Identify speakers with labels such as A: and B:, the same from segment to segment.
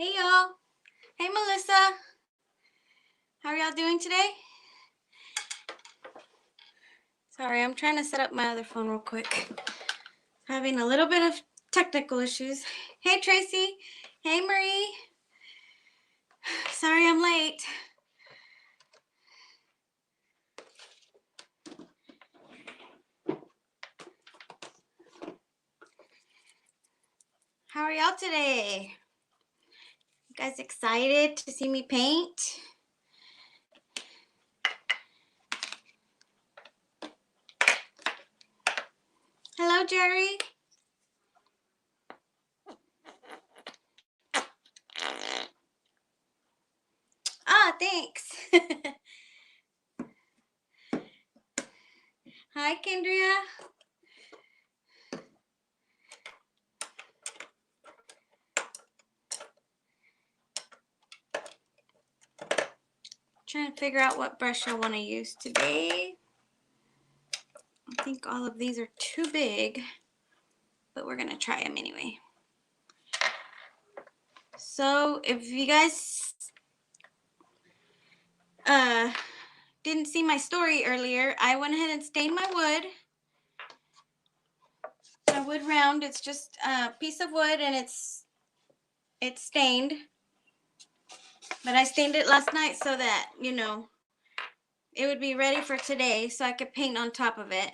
A: Hey y'all. Hey Melissa. How are y'all doing today? Sorry, I'm trying to set up my other phone real quick. Having a little bit of technical issues. Hey Tracy. Hey Marie. Sorry I'm late. How are y'all today? You guys excited to see me paint? Hello Jerry. Ah, thanks. Hi Kendria. Trying to figure out what brush I want to use today. I think all of these are too big, but we're gonna try them anyway. So if you guys didn't see my story earlier, I went ahead and stained my wood. My wood round, it's just a piece of wood and it's stained. But I stained it last night so that, it would be ready for today so I could paint on top of it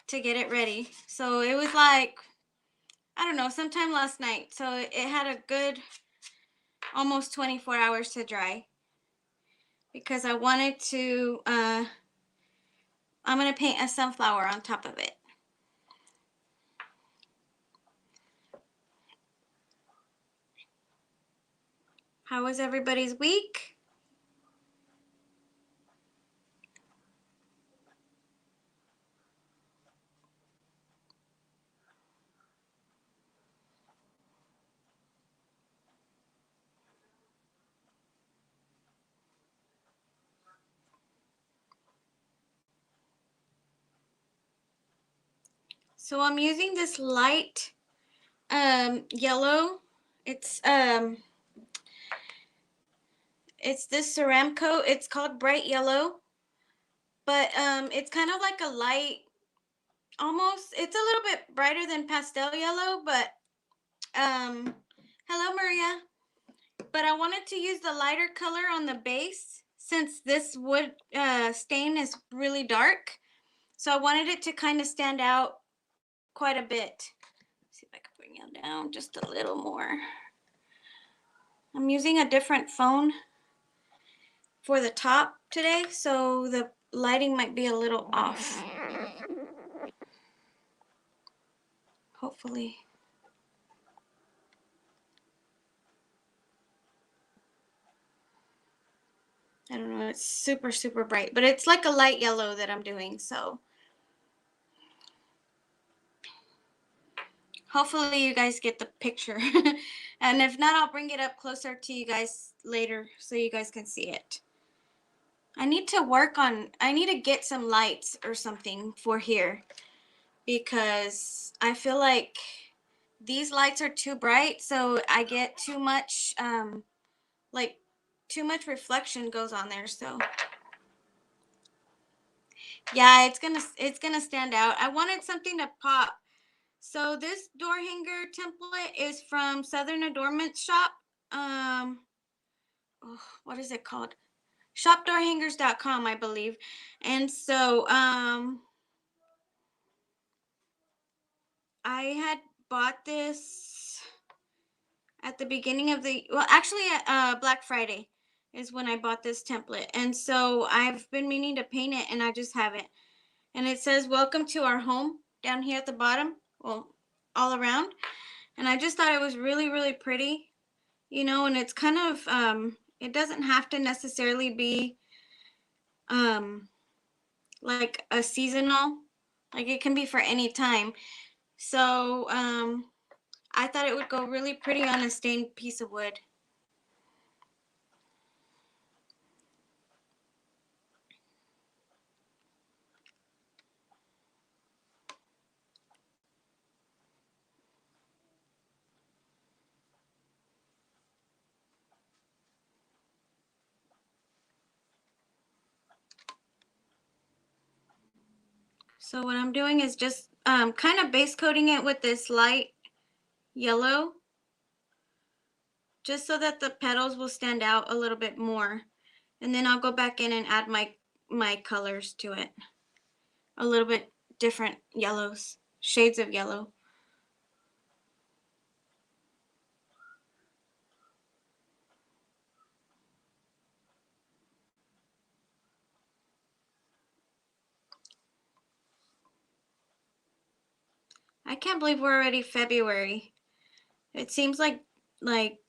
A: to get it ready. So it was like, I don't know, sometime last night. So it had a good almost 24 hours to dry because I wanted to, I'm going to paint a sunflower on top of it. How was everybody's week? So I'm using this light yellow. It's this Ceramco. It's called Bright Yellow, but it's kind of like a light, almost. It's a little bit brighter than pastel yellow, but hello Maria. But I wanted to use the lighter color on the base since this wood stain is really dark. So I wanted it to kind of stand out quite a bit. Let's see if I can bring it down just a little more. I'm using a different phone for the top today, so the lighting might be a little off. Hopefully. I don't know, it's super, super bright, but it's like a light yellow that I'm doing, so hopefully you guys get the picture. And if not, I'll bring it up closer to you guys later so you guys can see it. I need to get some lights or something for here because I feel like these lights are too bright, so I get too much too much reflection goes on there. So yeah, it's gonna stand out. I wanted something to pop. So this door hanger template is from Southern Adornment Shop. What is it called? Shopdoorhangers.com, I believe. And so I had bought this at the beginning of actually at Black Friday is when I bought this template. And so I've been meaning to paint it and I just haven't. And it says welcome to our home down here at the bottom, well, all around. And I just thought it was really, really pretty, and it's kind of it doesn't have to necessarily be like a seasonal, like it can be for any time. So I thought it would go really pretty on a stained piece of wood. So what I'm doing is just kind of base coating it with this light yellow, just so that the petals will stand out a little bit more. And then I'll go back in and add my colors to it. A little bit different yellows, shades of yellow. I can't believe we're already February. It seems like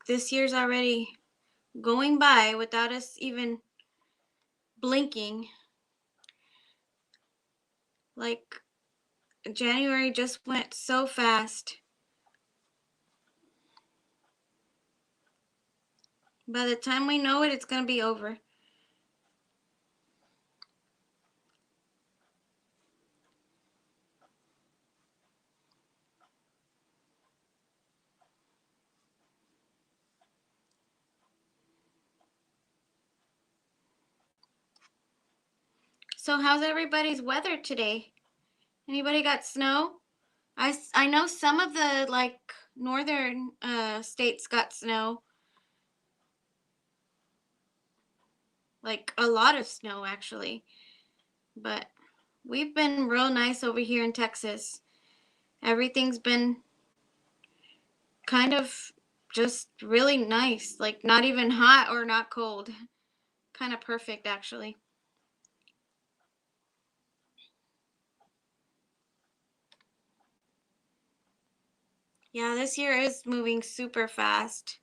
A: this year's already going by without us even blinking. Like January just went so fast. By the time we know it, it's going to be over. So how's everybody's weather today? Anybody got snow? I know some of the like northern states got snow. Like a lot of snow actually. But we've been real nice over here in Texas. Everything's been kind of just really nice, like not even hot or not cold. Kind of perfect actually. Yeah, this year is moving super fast.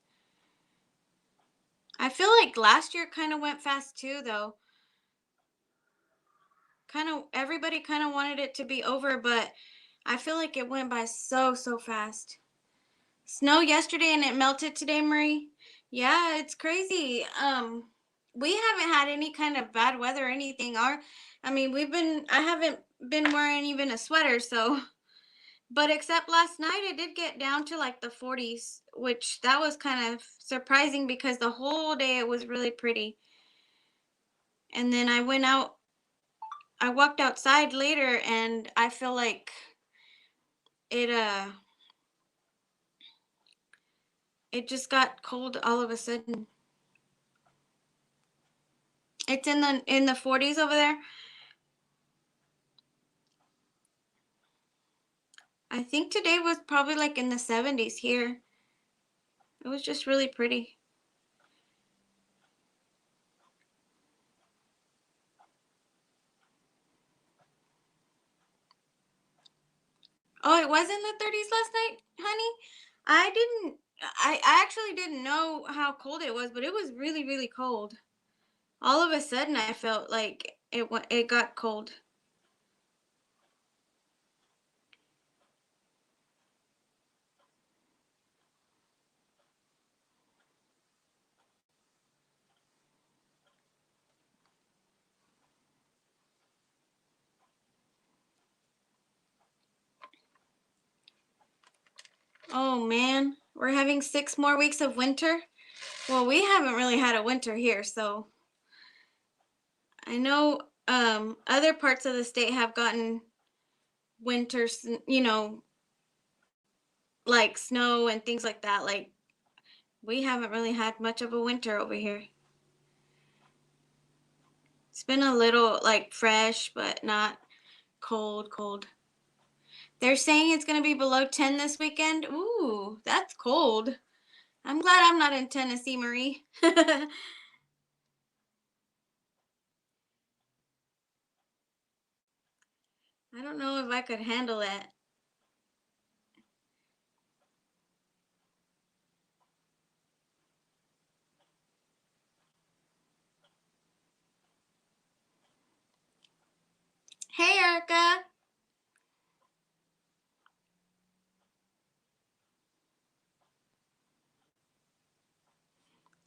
A: I feel like last year kind of went fast too though. Kind of everybody kind of wanted it to be over, but I feel like it went by so fast. Snow yesterday and it melted today, Marie. Yeah, it's crazy. We haven't had any kind of bad weather or anything. I mean, I haven't been wearing even a sweater, so, but except last night, it did get down to like the 40s, which that was kind of surprising because the whole day it was really pretty. And then I walked outside later and I feel like it, uh, it just got cold all of a sudden. It's in the 40s over there. I think today was probably like in the 70s here. It was just really pretty. Oh, it was in the 30s last night, honey? I actually didn't know how cold it was, but it was really cold. All of a sudden I felt like it got cold. Oh man, we're having 6 more weeks of winter. Well, we haven't really had a winter here, so I know other parts of the state have gotten winters, like snow and things like that. Like we haven't really had much of a winter over here. It's been a little like fresh, but not cold. They're saying it's going to be below 10 this weekend. Ooh, that's cold. I'm glad I'm not in Tennessee, Marie. I don't know if I could handle it. Hey, Erica.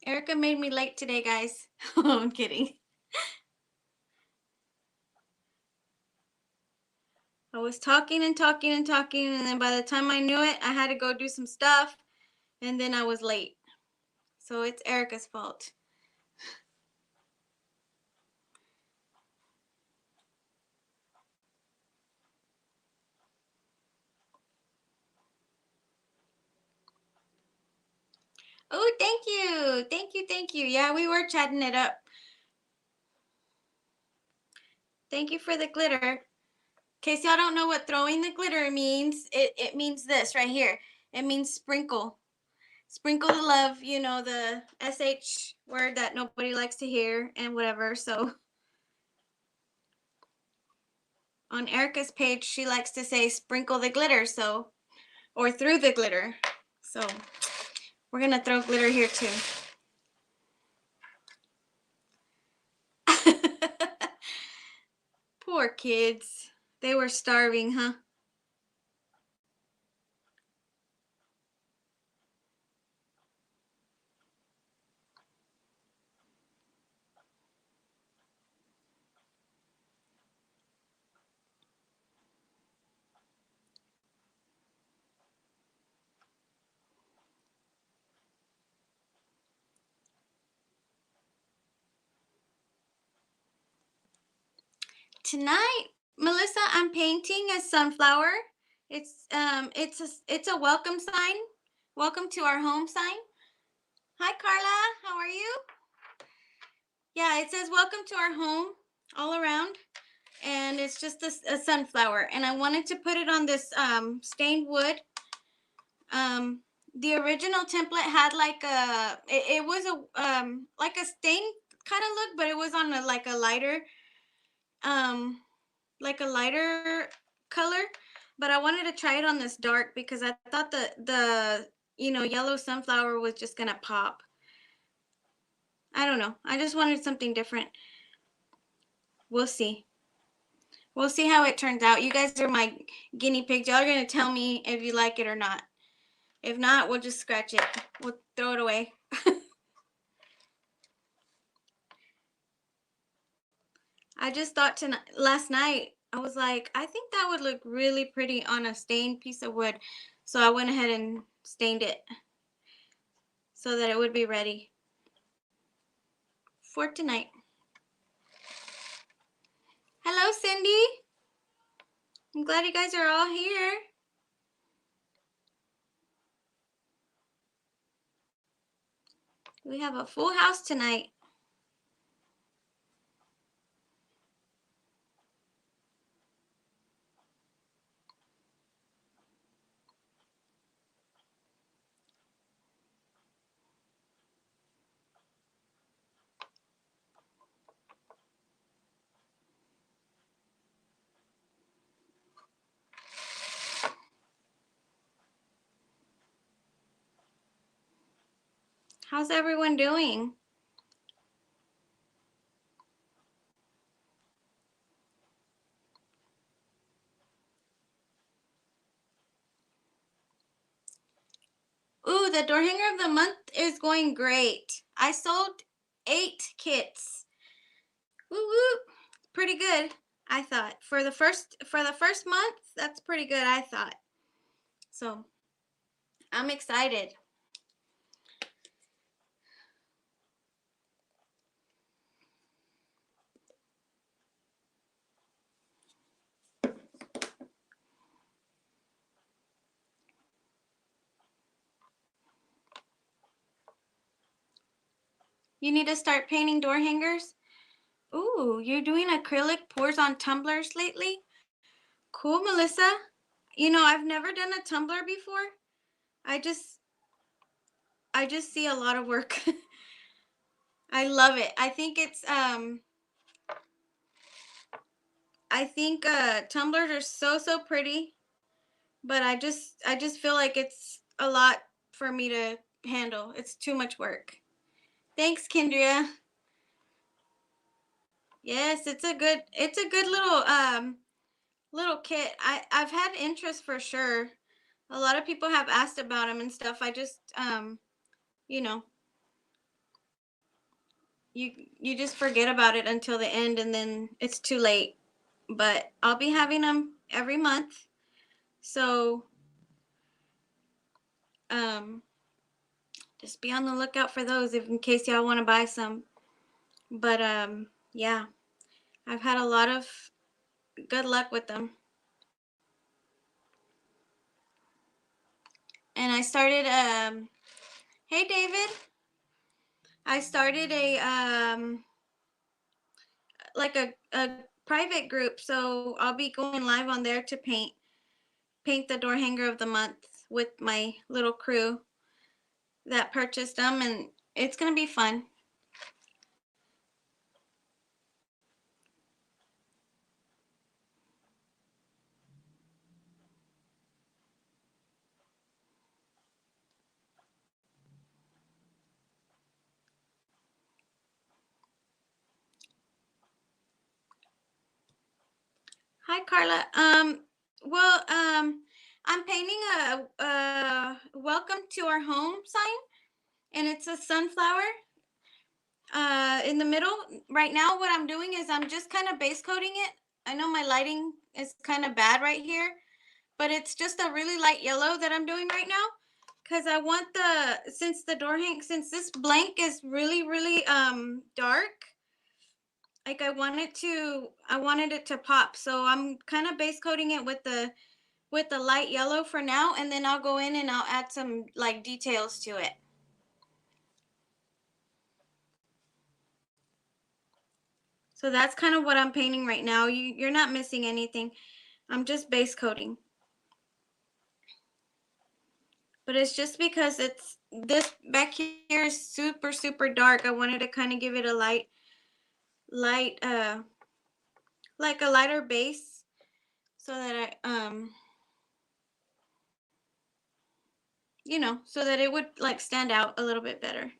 A: Erica made me late today, guys. I'm kidding. I was talking and talking and talking, and then by the time I knew it, I had to go do some stuff, and then I was late. So it's Erica's fault. you. Thank you. Thank you. Yeah, we were chatting it up. Thank you for the glitter. In case y'all don't know what throwing the glitter means, it means this right here. It means sprinkle. Sprinkle the love, you know, the SH word that nobody likes to hear and whatever. So on Erica's page, she likes to say sprinkle the glitter. So, or through the glitter. So we're going to throw glitter here too. Poor kids. They were starving, huh? Tonight, Melissa, I'm painting a sunflower. It's a welcome sign. Welcome to our home sign. Hi Carla, how are you? Yeah, it says welcome to our home all around, and it's just a sunflower, and I wanted to put it on this stained wood. The original template had like it was a like a stained kind of look, but it was on like a lighter color, but I wanted to try it on this dark because I thought the yellow sunflower was just gonna pop. I don't know. I just wanted something different. We'll see. We'll see how it turns out. You guys are my guinea pigs. Y'all are gonna tell me if you like it or not. If not, we'll just scratch it. We'll throw it away. I just thought last night, I was like, I think that would look really pretty on a stained piece of wood. So I went ahead and stained it so that it would be ready for tonight. Hello, Cindy. I'm glad you guys are all here. We have a full house tonight. How's everyone doing? Ooh, the door hanger of the month is going great. I sold 8 kits. Woo woo. Pretty good, I thought. For the first month, that's pretty good, I thought. So, I'm excited. You need to start painting door hangers? Ooh, you're doing acrylic pours on tumblers lately? Cool, Melissa. You know, I've never done a tumbler before. I just see a lot of work. I love it. I think it's tumblers are so pretty, but I just feel like it's a lot for me to handle. It's too much work. Thanks, Kendria. Yes, it's a good little kit. I've had interest for sure. A lot of people have asked about them and stuff. I just you know, you just forget about it until the end and then it's too late. But I'll be having them every month. So just be on the lookout for those if in case y'all want to buy some. But yeah. I've had a lot of good luck with them. And I started hey David. I started a like a private group, so I'll be going live on there to paint the door hanger of the month with my little crew that purchased them, and it's gonna be fun. Hi, Carla. I'm painting a welcome to our home sign, and it's a sunflower in the middle. Right now, what I'm doing is I'm just kind of base coating it. I know my lighting is kind of bad right here, but it's just a really light yellow that I'm doing right now because I want since this blank is really dark, like I wanted it to pop. So I'm kind of base coating it with the light yellow for now, and then I'll go in and I'll add some like details to it. So that's kind of what I'm painting right now. You're not missing anything. I'm just base coating. But it's just because it's this back here is super dark. I wanted to kind of give it a light like a lighter base so that so that it would like stand out a little bit better.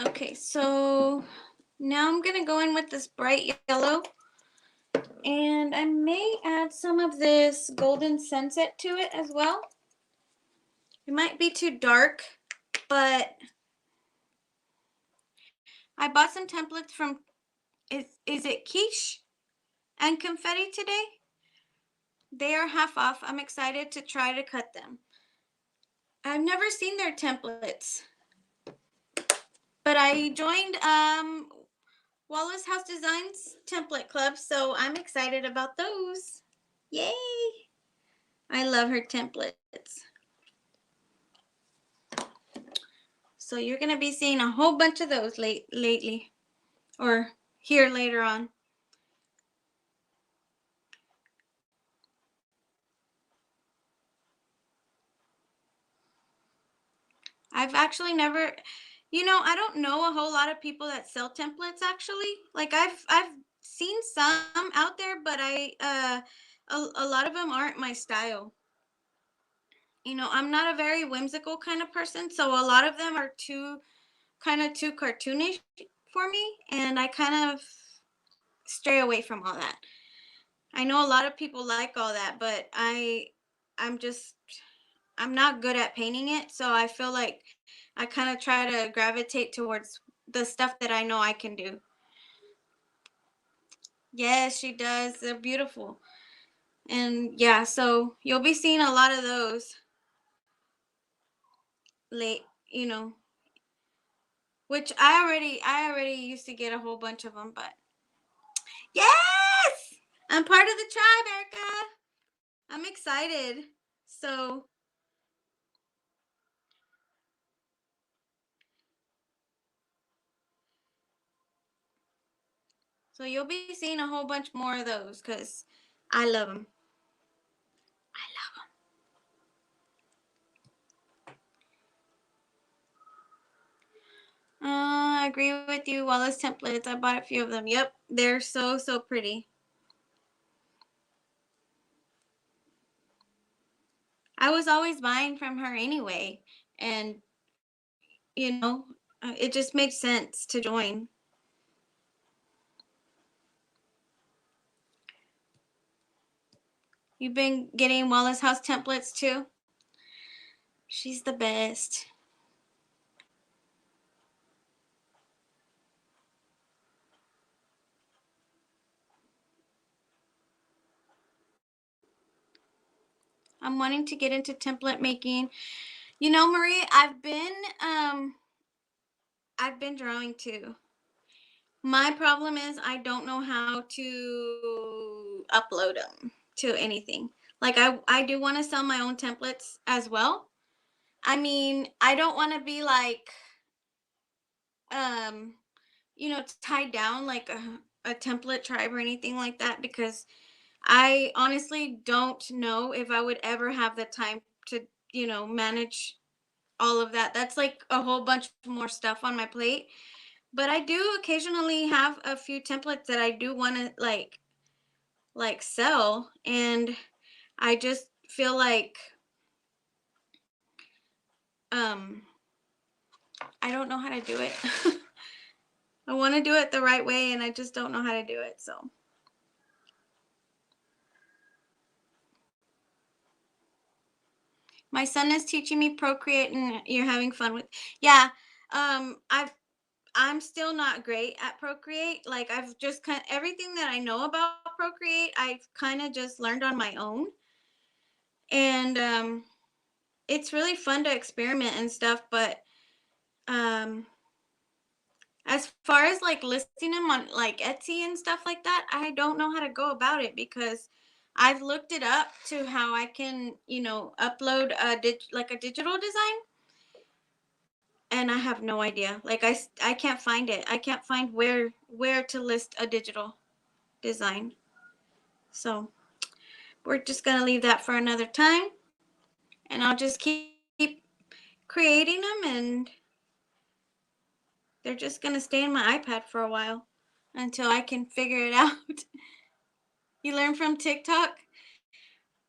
A: Okay, so now I'm gonna go in with this bright yellow, and I may add some of this golden sunset to it as well. It might be too dark, but I bought some templates from is it Quiche and Confetti today? They are half off. I'm excited to try to cut them. I've never seen their templates, but I joined Wallace House Designs template club, so I'm excited about those. Yay! I love her templates. So you're gonna be seeing a whole bunch of those lately, or here later on. I've actually never, I don't know a whole lot of people that sell templates actually. Like I've seen some out there, but a lot of them aren't my style. I'm not a very whimsical kind of person, so a lot of them are too cartoonish for me, and I kind of stray away from all that. I know a lot of people like all that, but I'm not good at painting it, so I feel like I kind of try to gravitate towards the stuff that I know I can do. Yes, she does. They're beautiful. And yeah, so you'll be seeing a lot of those late, which I already used to get a whole bunch of them, but yes! I'm part of the tribe, Erica. I'm excited. So So you'll be seeing a whole bunch more of those because I love them. I love them. I agree with you. Wallace templates. I bought a few of them. Yep, they're so pretty. I was always buying from her anyway, and you know, it just made sense to join. You've been getting Wallace House templates too. She's the best. I'm wanting to get into template making. Marie, I've been drawing too. My problem is I don't know how to upload them to anything. Like I do want to sell my own templates as well. I mean, I don't want to be like um tied down like a template tribe or anything like that, because I honestly don't know if I would ever have the time to, manage all of that. That's like a whole bunch more stuff on my plate. But I do occasionally have a few templates that I do want to like sell, and I just feel like um I don't know how to do it. I want to do it the right way and I just don't know how to do it. So my son is teaching me Procreate and you're having fun with. Yeah. I'm still not great at Procreate. Like I've just kind of everything that I know about Procreate, I've kind of just learned on my own. And it's really fun to experiment and stuff, but um as far as like listing them on like Etsy and stuff like that, I don't know how to go about it because I've looked it up to how I can, upload like a digital design, and I have no idea. Like I can't find it. I can't find where to list a digital design. So, we're just going to leave that for another time, and I'll just keep creating them, and they're just going to stay in my iPad for a while until I can figure it out. You learn from TikTok?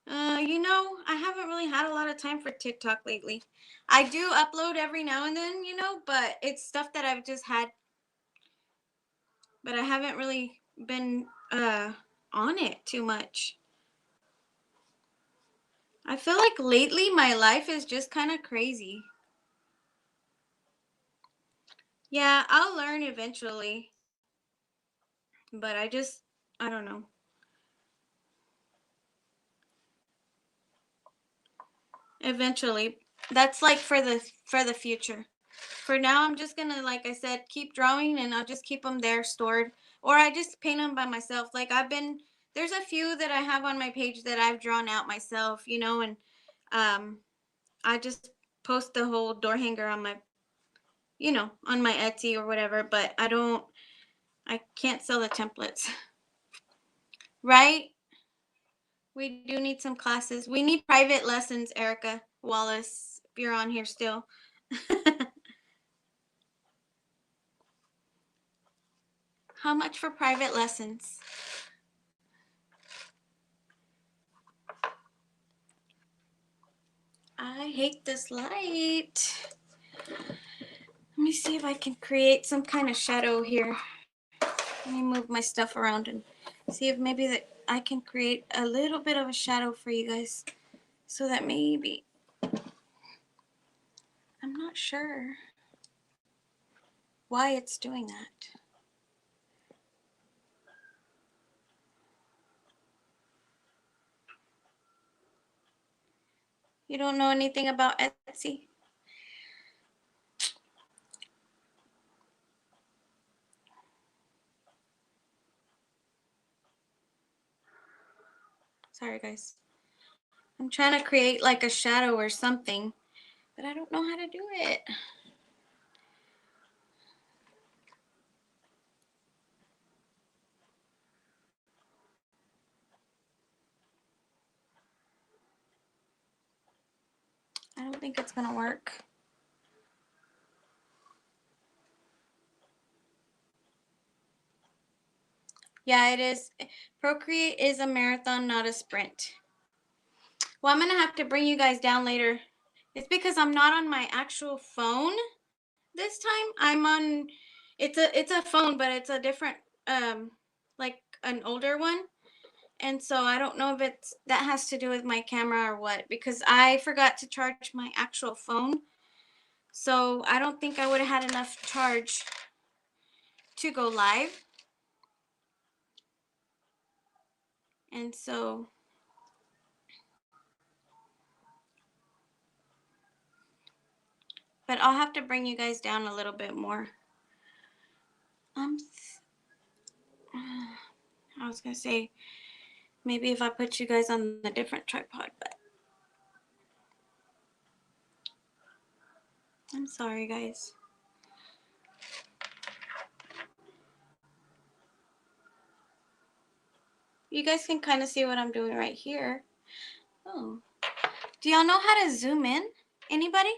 A: I haven't really had a lot of time for TikTok lately. I do upload every now and then, but it's stuff that I've just had, but I haven't really been on it too much. I feel like lately my life is just kind of crazy. Yeah, I'll learn eventually, but I don't know. Eventually. That's like for the future. For now, I'm just gonna, like I said, keep drawing, and I'll just keep them there stored, or I just paint them by myself. Like there's a few that I have on my page that I've drawn out myself, and um, I just post the whole door hanger on my Etsy or whatever. But I can't sell the templates, right? We do need some classes. We need private lessons, Erica Wallace, if you're on here still. How much for private lessons? I hate this light. Let me see if I can create some kind of shadow here. Let me move my stuff around and see if maybe that I can create a little bit of a shadow for you guys, so that maybe, I'm not sure why it's doing that. You don't know anything about Etsy? Sorry, guys. I'm trying to create like a shadow or something, but I don't know how to do it. I don't think it's gonna work. Yeah, it is. Procreate is a marathon, not a sprint. Well, I'm gonna have to bring you guys down later. It's because I'm not on my actual phone this time. I'm on. It's a phone, but it's a different like an older one, and so I don't know if that has to do with my camera or what, because I forgot to charge my actual phone, so I don't think I would have had enough charge to go live, and so. But I'll have to bring you guys down a little bit more. I was gonna say maybe if I put you guys on a different tripod, but I'm sorry, guys. You guys can kind of see what I'm doing right here. Oh, do y'all know how to zoom in? Anybody?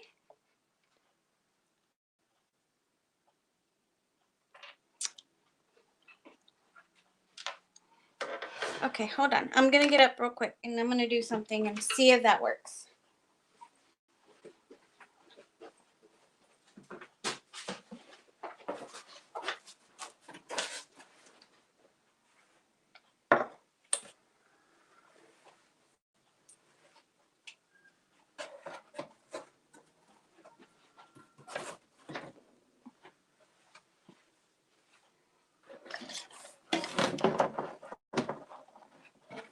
A: Okay, hold on. I'm gonna get up real quick and I'm gonna do something and see if that works.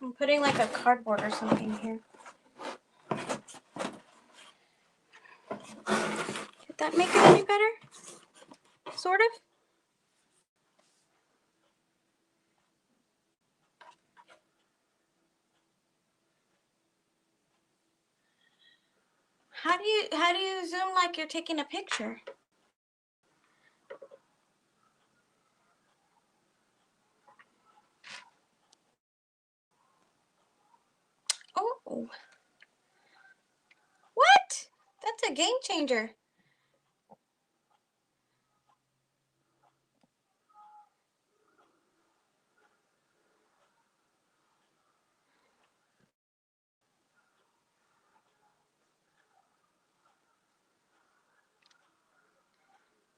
A: I'm putting like a cardboard or something here. Did that make it any better? Sort of? How do you zoom like you're taking a picture? Oh. What? That's a game changer.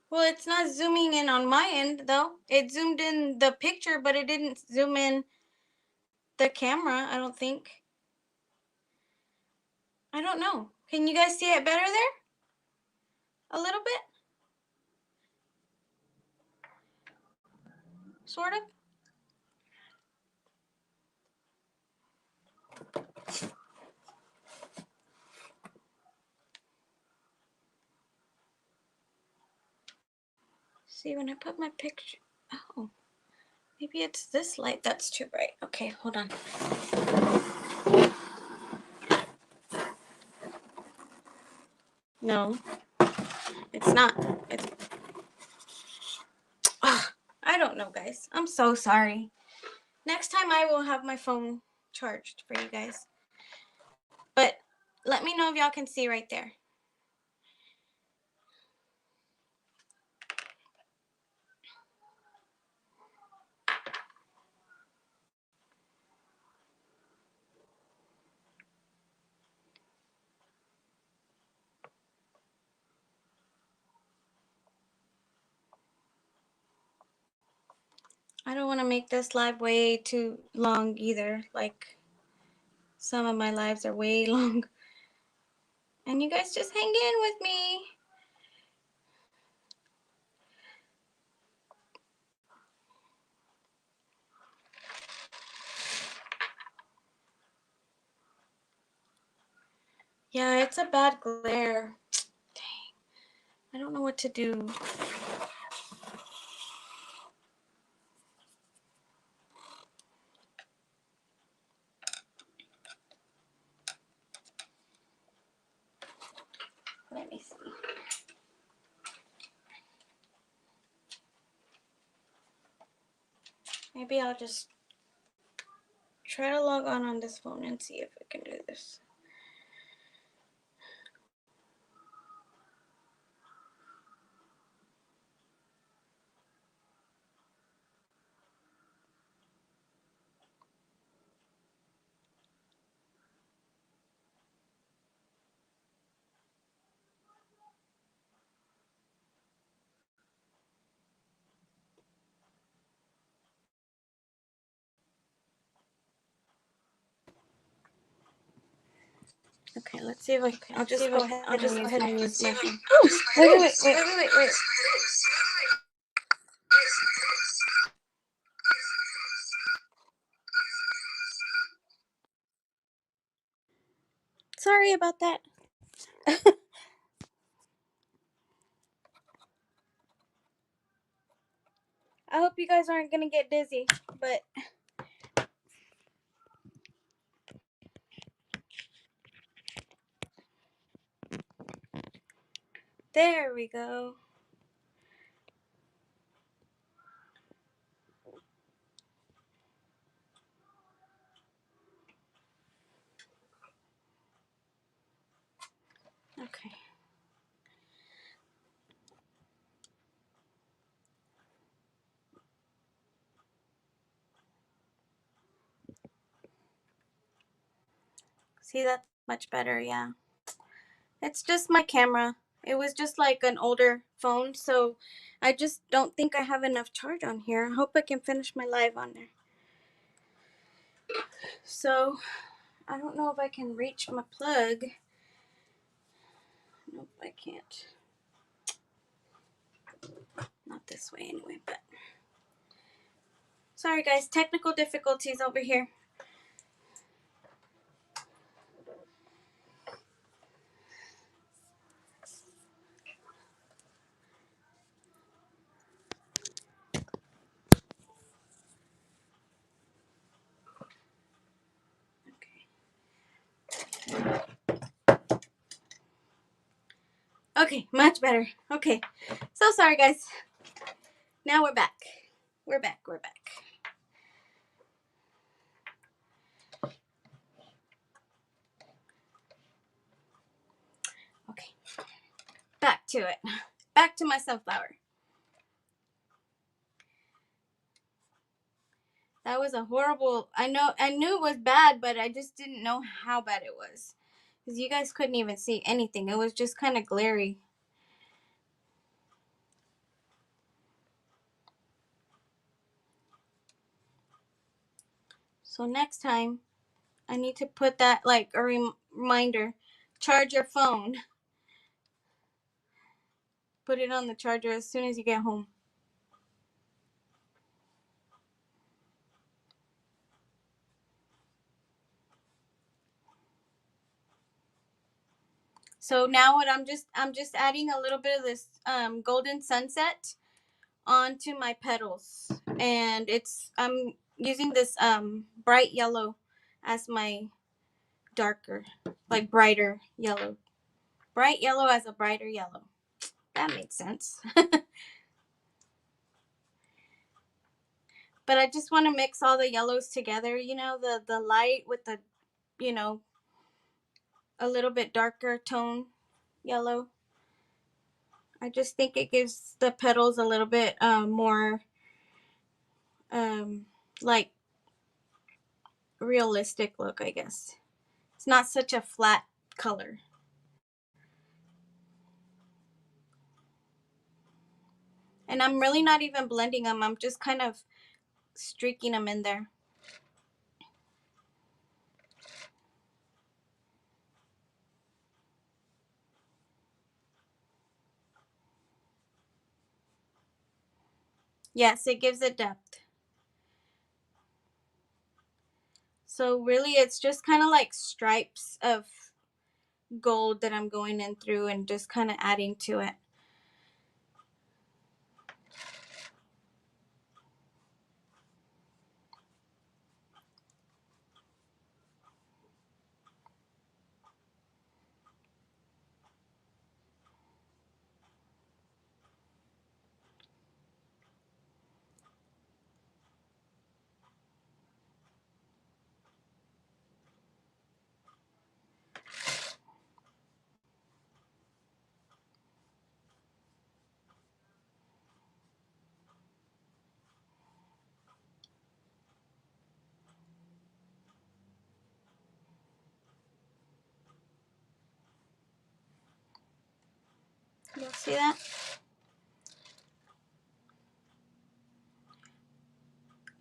A: Well, it's not zooming in on my end though. It zoomed in the picture, but it didn't zoom in the camera, I don't think. I don't know. Can you guys see it better there? A little bit? Sort of? See, when I put my picture, oh, maybe it's this light that's too bright. Okay, hold on. No, it's not. It's, I don't know, guys. I'm so sorry. Next time I will have my phone charged for you guys. But let me know if y'all can see right there. I don't want to make this live way too long either. Like some of my lives are way long. And you guys just hang in with me. Yeah, it's a bad glare. Dang. I don't know what to do. Let me see. Maybe I'll just try to log on this phone and see if I can do this. Okay, let's see if I can. I'll just go ahead and use my phone. Oh, wait. Sorry about that. I hope you guys aren't gonna get dizzy, but there we go. Okay. See, that's much better, yeah. It's just my camera. It was just like an older phone, so I just don't think I have enough charge on here. I hope I can finish my live on there. So, I don't know if I can reach my plug. Nope, I can't. Not this way anyway, but sorry guys, technical difficulties over here. Okay, much better. Okay, so sorry guys. Now we're back. We're back. Okay, back to it. Back to my sunflower. That was a horrible. I knew it was bad, but I just didn't know how bad it was. Because you guys couldn't even see anything. It was just kind of glary. So next time, I need to put that like a reminder. Charge your phone. Put it on the charger as soon as you get home. So now what I'm just adding a little bit of this golden sunset onto my petals, and I'm using this bright yellow as my darker, like brighter yellow. Bright yellow as a brighter yellow. That made sense. But I just want to mix all the yellows together, the light with the, you know, a little bit darker tone yellow. I just think it gives the petals a little bit more like realistic look, I guess. It's not such a flat color. And I'm really not even blending them. I'm just kind of streaking them in there. Yes, it gives it depth. So really it's just kind of like stripes of gold that I'm going in through and just kind of adding to it. You'll see that?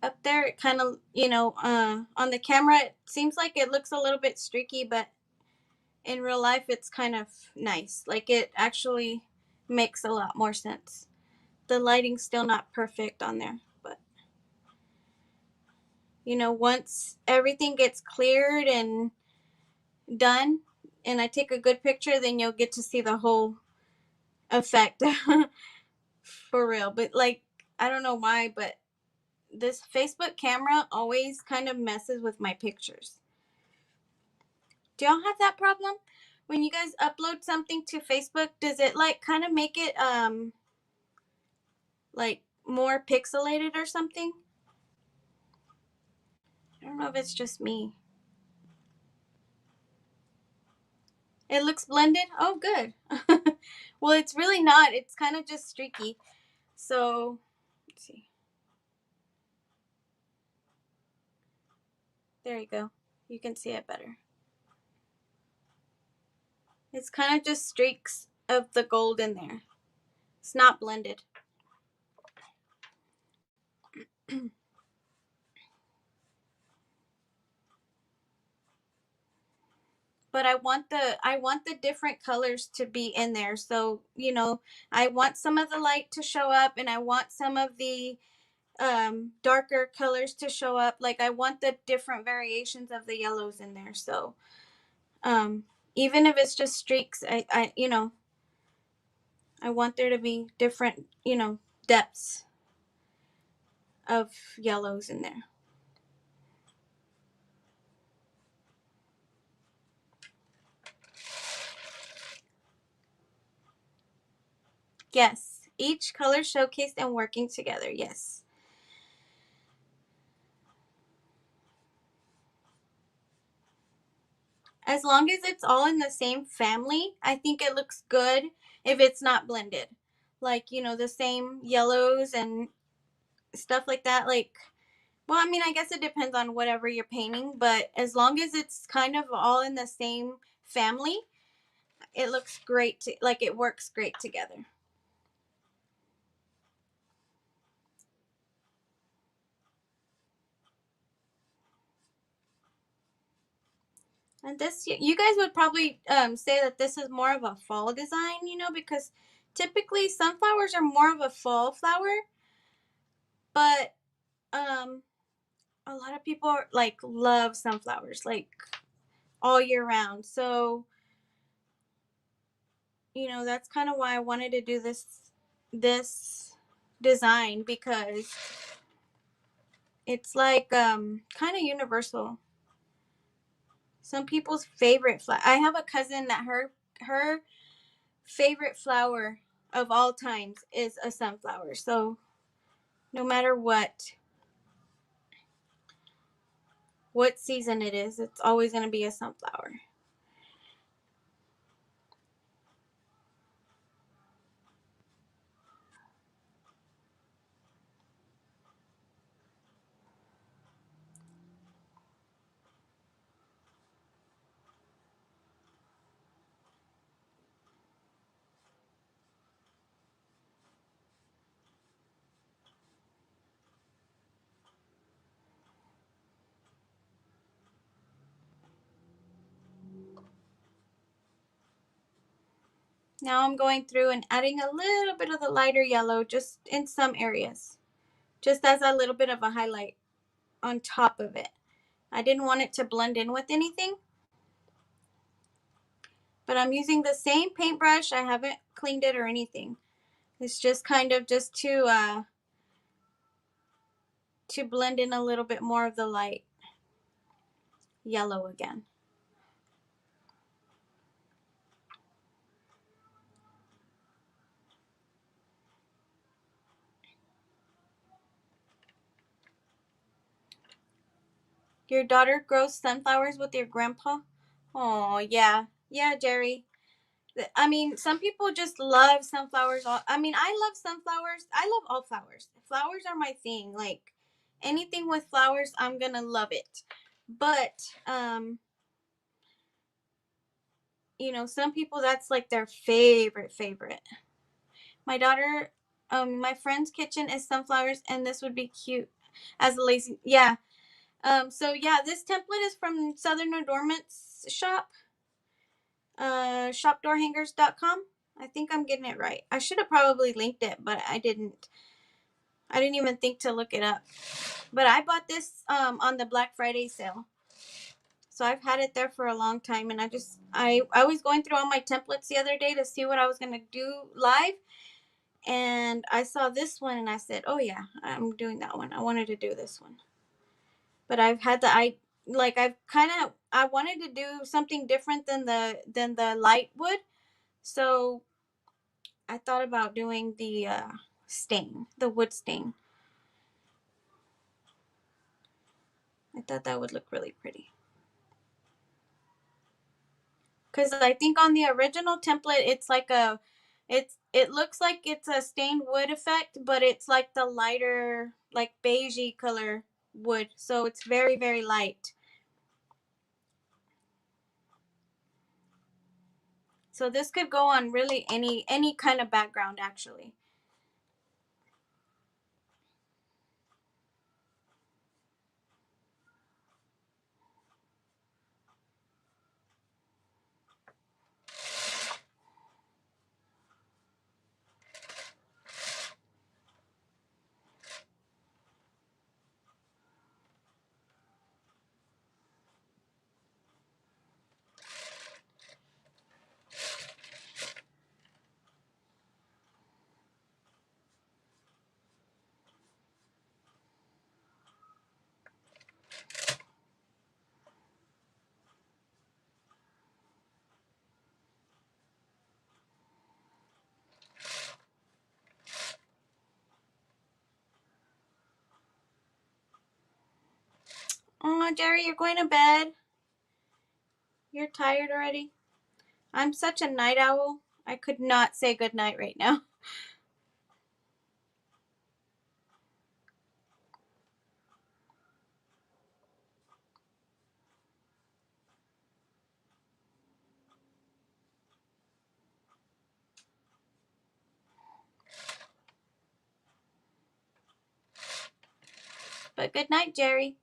A: Up there, it kind of, on the camera, it seems like it looks a little bit streaky, but in real life, it's kind of nice. Like it actually makes a lot more sense. The lighting's still not perfect on there, but once everything gets cleared and done, and I take a good picture, then you'll get to see the whole effect for real. But like I don't know why, but this Facebook camera always kind of messes with my pictures. Do y'all have that problem? When you guys upload something to Facebook, does it like kind of make it like more pixelated or something? I don't know if it's just me. It looks blended. Oh, good. Well, it's really not. It's kind of just streaky. So, let's see. There you go. You can see it better. It's kind of just streaks of the gold in there. It's not blended. But I want the different colors to be in there. So, I want some of the light to show up, and I want some of the darker colors to show up. Like, I want the different variations of the yellows in there. So, um even if it's just streaks, I want there to be different, depths of yellows in there. Yes, each color showcased and working together. Yes. As long as it's all in the same family, I think it looks good if it's not blended. Like, the same yellows and stuff like that. Like, well, I mean, I guess it depends on whatever you're painting, but as long as it's kind of all in the same family, it looks great. Like, it works great together. And this, you guys would probably say that this is more of a fall design, because typically sunflowers are more of a fall flower, but um, a lot of people like love sunflowers like all year round. So, that's kind of why I wanted to do this design, because it's like kind of universal. Some people's favorite flower. I have a cousin that her favorite flower of all times is a sunflower. So no matter what season it is, it's always going to be a sunflower. Now I'm going through and adding a little bit of the lighter yellow just in some areas, just as a little bit of a highlight on top of it. I didn't want it to blend in with anything, but I'm using the same paintbrush. I haven't cleaned it or anything. It's just kind of just to blend in a little bit more of the light yellow again. Your daughter grows sunflowers with your grandpa? Oh, yeah. Yeah, Jerry. I mean, some people just love sunflowers. I mean, I love sunflowers. I love all flowers. Flowers are my thing. Like, anything with flowers, I'm going to love it. But, some people, that's like their favorite. My daughter, my friend's kitchen is sunflowers, and this would be cute as a lazy. Yeah. So yeah, this template is from Southern Adornments shop, shopdoorhangers.com. I think I'm getting it right. I should have probably linked it, but I didn't. I didn't even think to look it up. But I bought this on the Black Friday sale. So I've had it there for a long time, and I was going through all my templates the other day to see what I was gonna do live, And I saw this one and I said, oh yeah, I'm doing that one. I wanted to do this one. But I've had I wanted to do something different than the light wood. So I thought about doing the stain, the wood stain. I thought that would look really pretty. Because I think on the original template, it looks like it's a stained wood effect, but it's like the lighter, like beigey color wood. So it's very, very light. So this could go on really any kind of background actually. Oh, Jerry, you're going to bed. You're tired already. I'm such a night owl. I could not say good night right now. But good night, Jerry.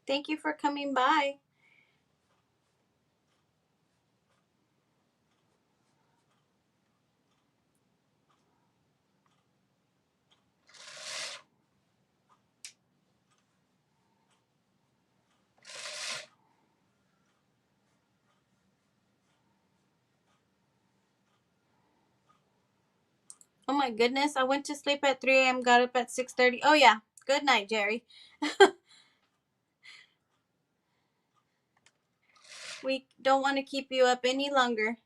A: Thank you for coming by. Oh my goodness, I went to sleep at 3 a.m., got up at 6:30. Oh yeah, good night, Jerry. We don't want to keep you up any longer.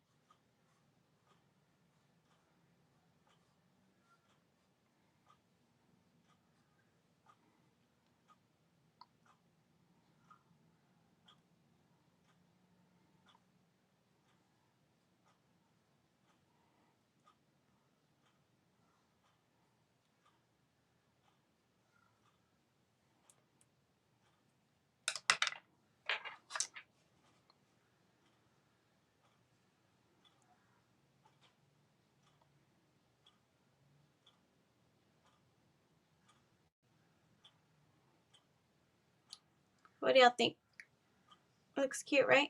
A: What do y'all think? Looks cute, right?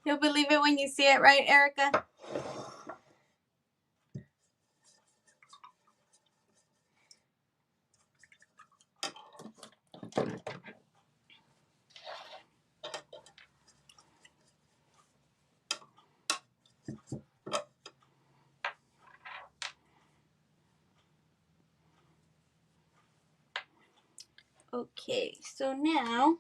A: You'll believe it when you see it, right, Erica? Okay, so now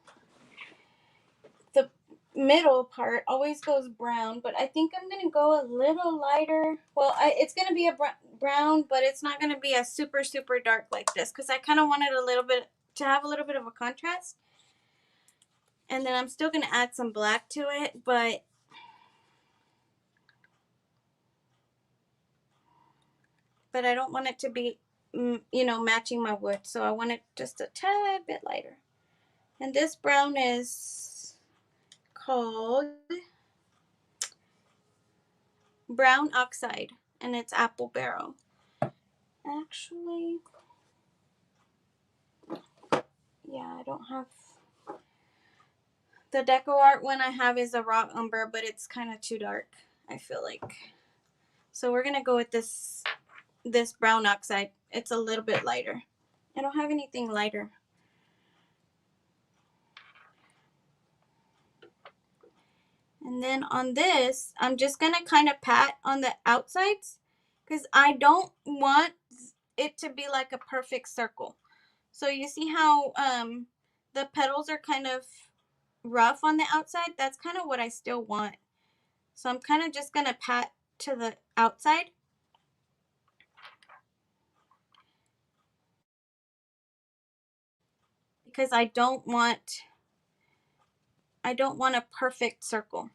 A: the middle part always goes brown, but I think I'm gonna go a little lighter. Well, it's gonna be a brown, but it's not gonna be a super super dark like this because I kind of wanted a little bit to have a little bit of a contrast. And then I'm still gonna add some black to it, but I don't want it to be, matching my wood. So I want it just a tad bit lighter. And this brown is called Brown Oxide, and it's Apple Barrel. Actually, yeah, I don't have the deco art one I have is a raw umber, but it's kind of too dark, I feel like. So we're gonna go with this brown oxide. it's a little bit lighter. I don't have anything lighter. And then on this, I'm just going to kind of pat on the outsides because I don't want it to be like a perfect circle. So you see how the petals are kind of rough on the outside? That's kind of what I still want. So I'm kind of just going to pat to the outside. Because I don't want a perfect circle.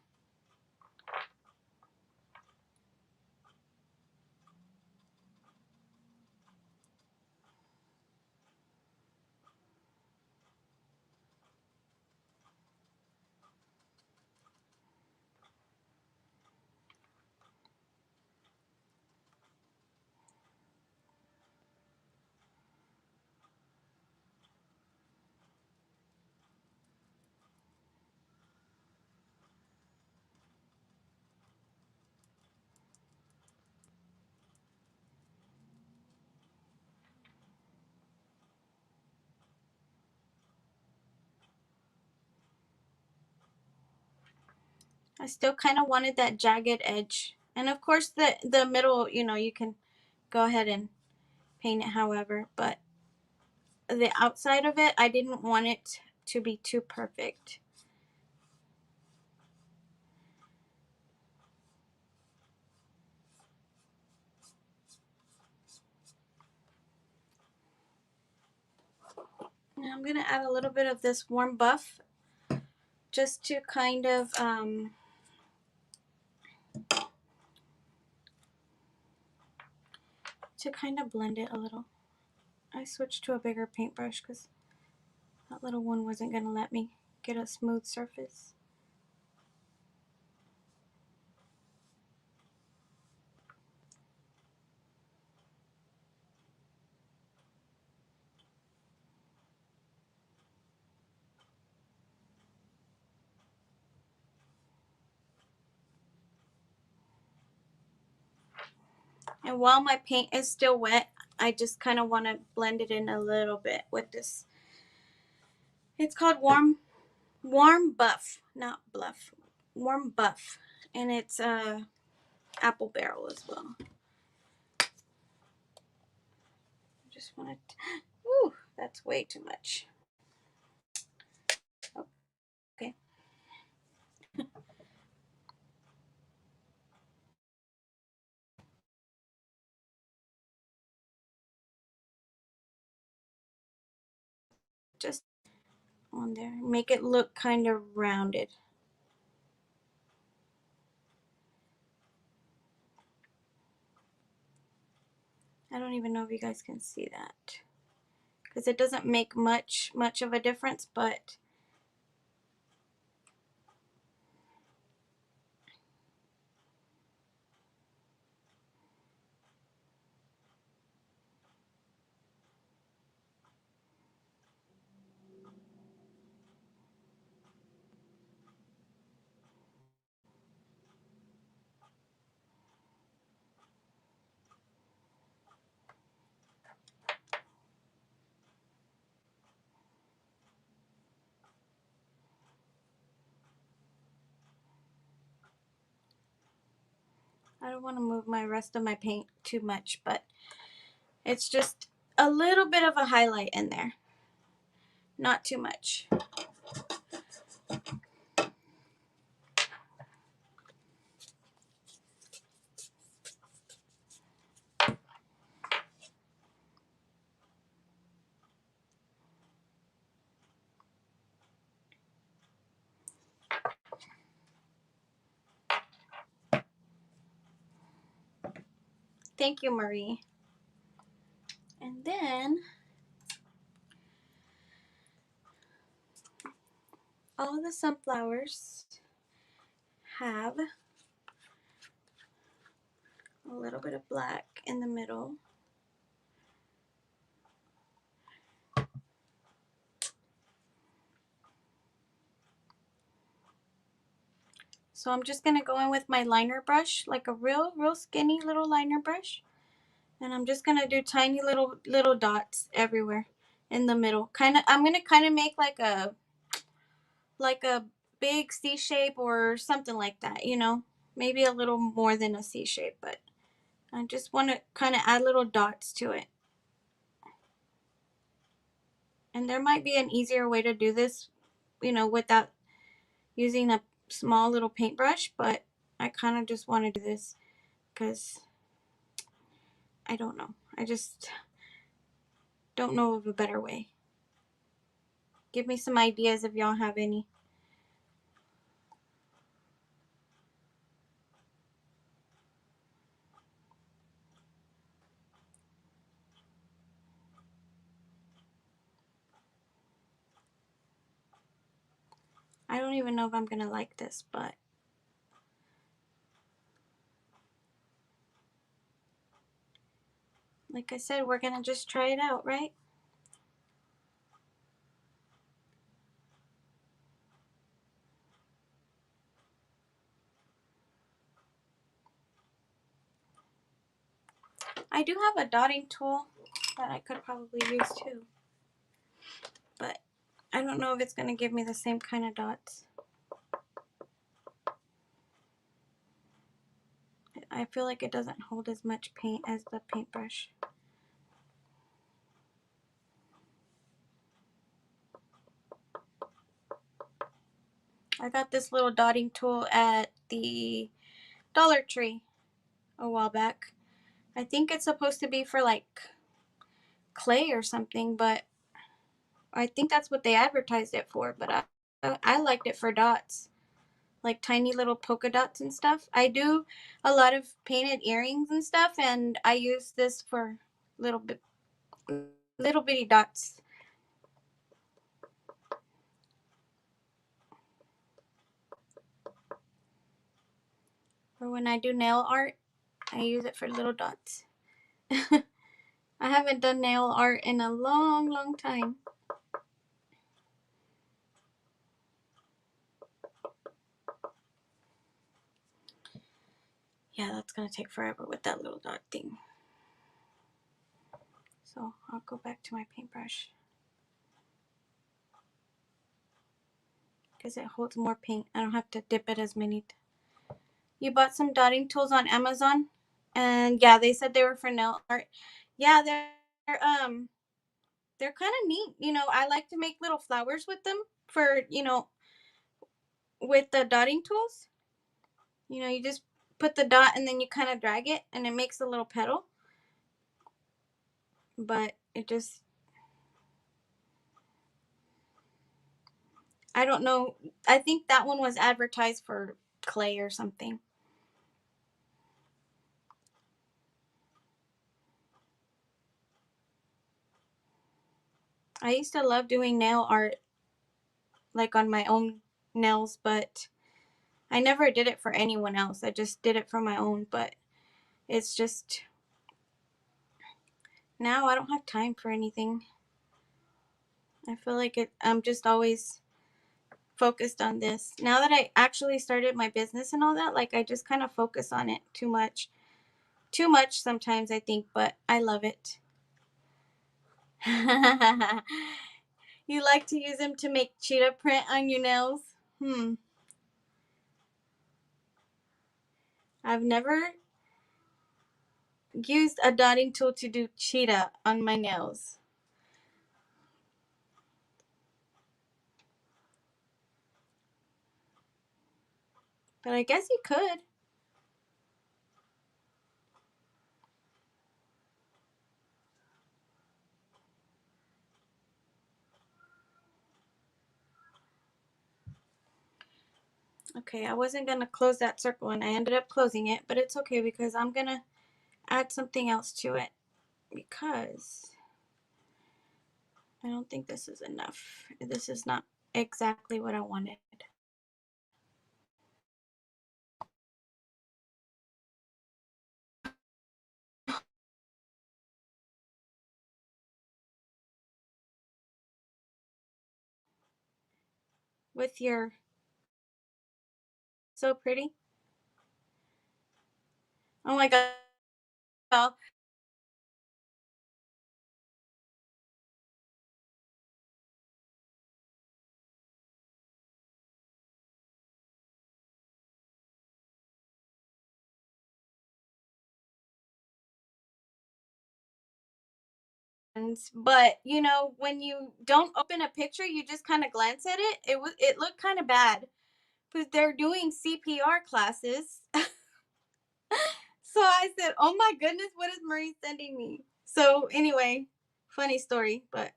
A: I still kind of wanted that jagged edge. And of course the middle, you know, you can go ahead and paint it however, but the outside of it, I didn't want it to be too perfect. Now I'm going to add a little bit of this warm buff just to kind of blend it a little. I switched to a bigger paintbrush because that little one wasn't going to let me get a smooth surface. And while my paint is still wet, I just kind of want to blend it in a little bit with this. It's called Warm Buff, not Bluff. Warm Buff. And it's apple barrel as well. Just want to, ooh, that's way too much. Okay. Just on there. Make it look kind of rounded. I don't even know if you guys can see that because it doesn't make much of a difference, but I don't want to move my rest of my paint too much, but it's just a little bit of a highlight in there. Not too much. Thank you, Marie. And then all the sunflowers have a little bit of black in the middle. So I'm just going to go in with my liner brush, like a real skinny little liner brush. And I'm just gonna do tiny little dots everywhere in the middle. I'm gonna kind of make like a big C shape or something like that, you know, maybe a little more than a C shape, but I just want to kind of add little dots to it. And there might be an easier way to do this, you know, without using a small little paintbrush, but I kind of just want to do this because I don't know. I just don't know of a better way. Give me some ideas if y'all have any. I don't even know if I'm gonna like this, but like I said, we're gonna just try it out, right? I do have a dotting tool that I could probably use too, but I don't know if it's gonna give me the same kind of dots. I feel like it doesn't hold as much paint as the paintbrush. I got this little dotting tool at the Dollar Tree a while back. I think it's supposed to be for like clay or something, but I think that's what they advertised it for, but I liked it for dots, like tiny little polka dots and stuff. I do a lot of painted earrings and stuff, and I use this for little bit little bitty dots. Or when I do nail art, I use it for little dots. I haven't done nail art in a long time. Yeah, that's gonna take forever with that little dot thing. So I'll go back to my paintbrush because it holds more paint. I don't have to dip it as many. You bought some dotting tools on Amazon, and yeah, they said they were for nail art. Yeah, they're kind of neat. You know, I like to make little flowers with them for, you know, with the dotting tools. You know, you just put the dot and then you kind of drag it and it makes a little petal. But it just, I don't know. I think that one was advertised for clay or something. I used to love doing nail art, like on my own nails, but I never did it for anyone else. I just did it for my own, but it's just now I don't have time for anything. I feel like I'm just always focused on this. Now that I actually started my business and all that, like I just kind of focus on it too much. Too much sometimes, I think, but I love it. You like to use them to make cheetah print on your nails? Hmm. I've never used a dotting tool to do cheetah on my nails. But I guess you could. Okay, I wasn't going to close that circle and I ended up closing it, but it's okay because I'm going to add something else to it because I don't think this is enough. This is not exactly what I wanted. With your so pretty. Oh my god. but you know, when you don't open a picture, you just kind of glance at it. It looked kind of bad because they're doing CPR classes. So I said, "Oh my goodness, what is Marie sending me?" So anyway, funny story, but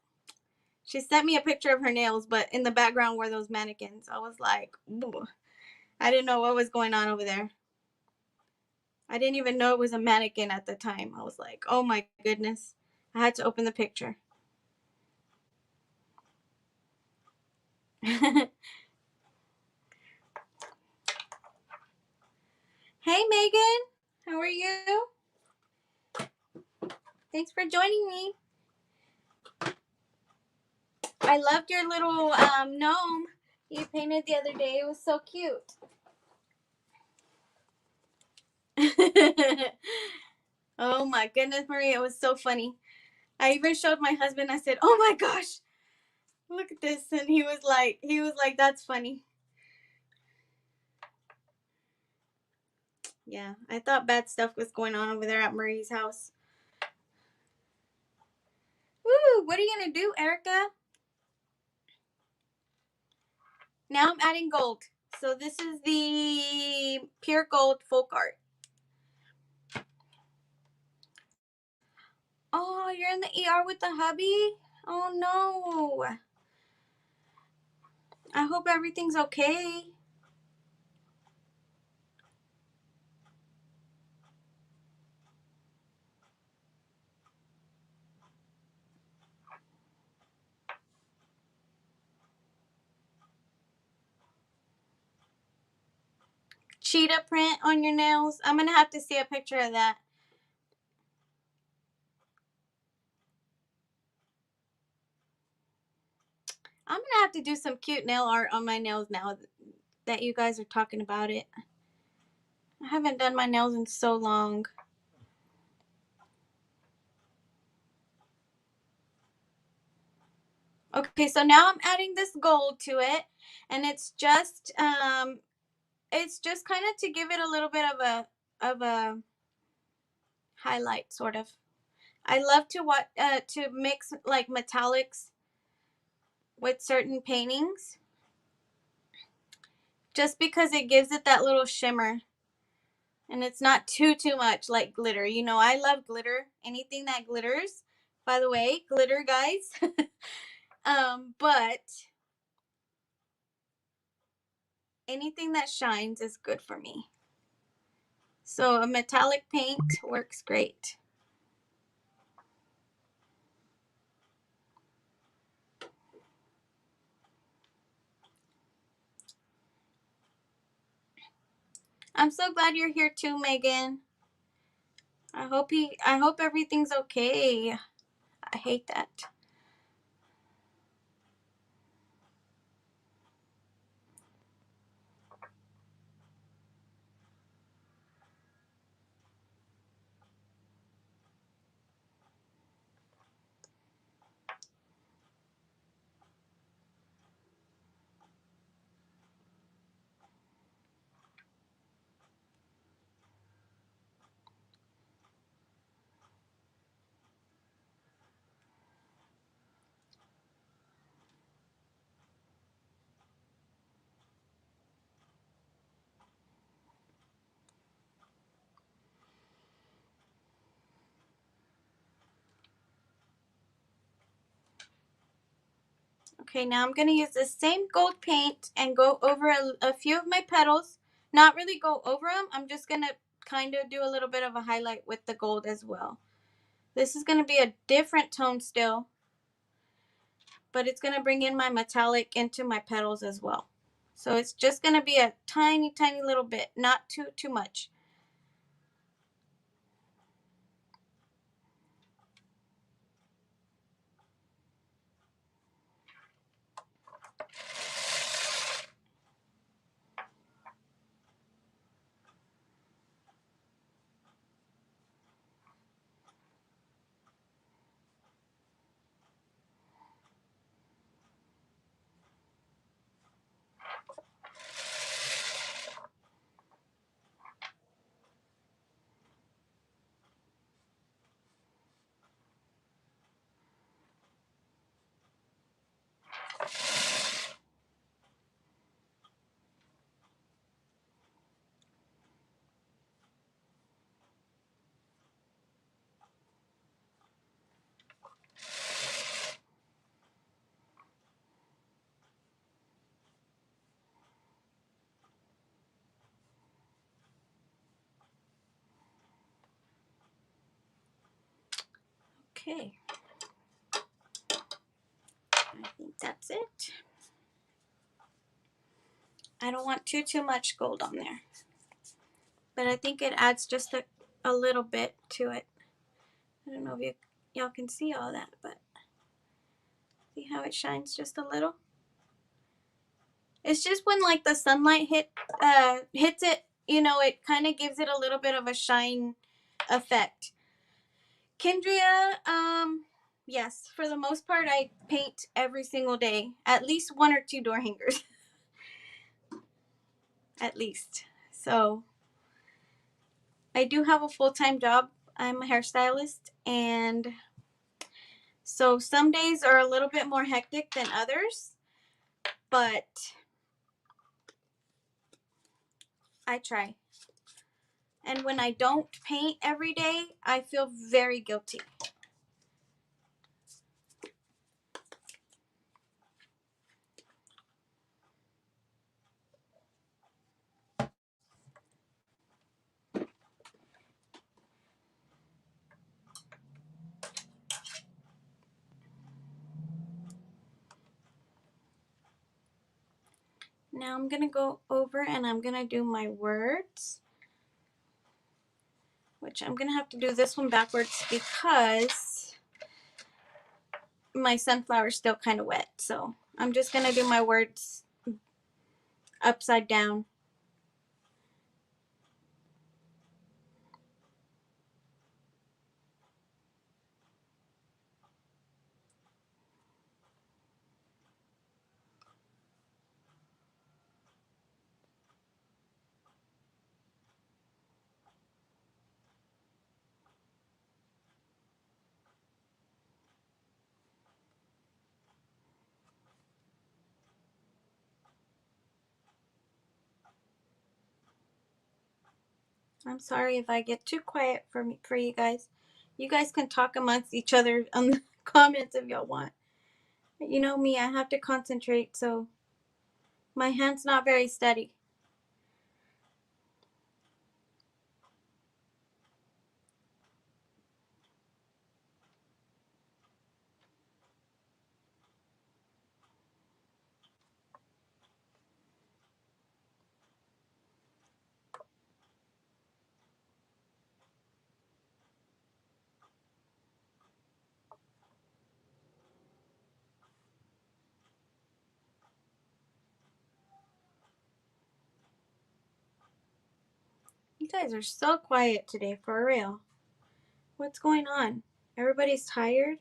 A: she sent me a picture of her nails, but in the background were those mannequins. I was like, "Ooh." I didn't know what was going on over there. I didn't even know it was a mannequin at the time. I was like, "Oh my goodness." I had to open the picture. Hey Megan, how are you? Thanks for joining me. I loved your little gnome you painted the other day. It was so cute. Oh my goodness, Maria, it was so funny. I even showed my husband. I said, "Oh my gosh, look at this," and he was like, "That's funny." Yeah, I thought bad stuff was going on over there at Marie's house. Woo! What are you gonna do, Erica? Now I'm adding gold. So this is the pure gold folk art. Oh, you're in the ER with the hubby? Oh no. I hope everything's okay. Cheetah print on your nails. I'm gonna have to see a picture of that. I'm gonna have to do some cute nail art on my nails now that you guys are talking about it. I haven't done my nails in so long. Okay, so now I'm adding this gold to it, and it's just kind of to give it a little bit of a highlight, sort of. I love to mix like metallics with certain paintings, just because it gives it that little shimmer, and it's not too much like glitter. You know, I love glitter. Anything that glitters. By the way, glitter, guys. But anything that shines is good for me. So a metallic paint works great. I'm so glad you're here too, Megan. I hope everything's okay. I hate that. Okay, now I'm going to use the same gold paint and go over a few of my petals. Not really go over them. I'm just going to kind of do a little bit of a highlight with the gold as well. This is going to be a different tone still, but it's going to bring in my metallic into my petals as well. So it's just going to be a tiny little bit, not too much. Okay. I think that's it. I don't want too much gold on there. But I think it adds just a little bit to it. I don't know if y'all can see all that, but see how it shines just a little? It's just when like the sunlight hits it, you know, it kind of gives it a little bit of a shine effect. Kindria, yes, for the most part I paint every single day, at least 1 or 2 door hangers. At least. So I do have a full-time job. I'm a hairstylist, and so some days are a little bit more hectic than others, but I try. And when I don't paint every day, I feel very guilty. Now I'm going to go over and I'm going to do my words, which I'm going to have to do this one backwards because my sunflower's still kind of wet. So I'm just going to do my words upside down. I'm sorry if I get too quiet for you guys. You guys can talk amongst each other on the comments if y'all want. You know me, I have to concentrate, so my hand's not very steady. You guys are so quiet today, for real. What's going on? Everybody's tired?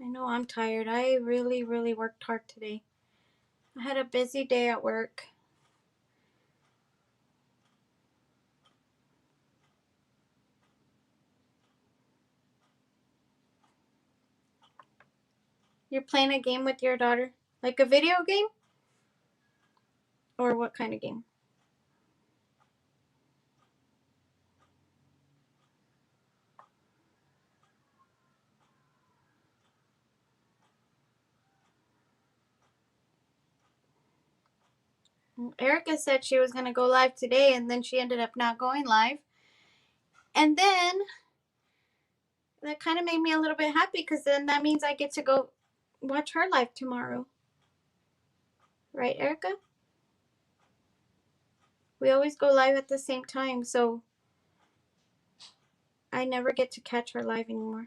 A: I know I'm tired. I really worked hard today. I had a busy day at work. You're playing a game with your daughter? Like a video game? Or what kind of game? Erica said she was going to go live today, and then she ended up not going live. And then that kind of made me a little bit happy because then that means I get to go watch her live tomorrow. Right, Erica? We always go live at the same time, so I never get to catch her live anymore.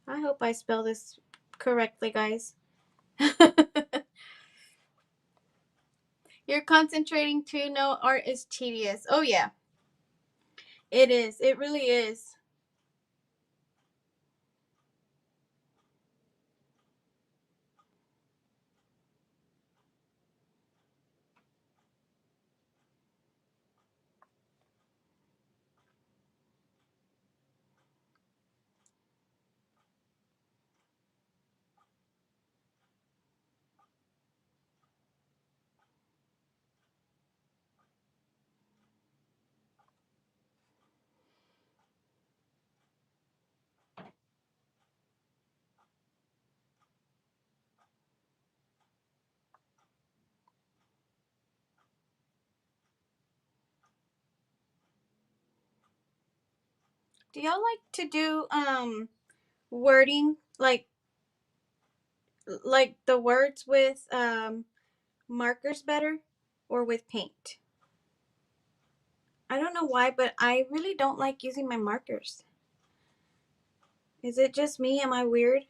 A: I hope I spell this correctly, guys. You're concentrating too. No, art is tedious. Oh, yeah. It is. It really is. Do y'all like to do wording like the words with markers better or with paint? I don't know why, but I really don't like using my markers. Is it just me? Am I weird?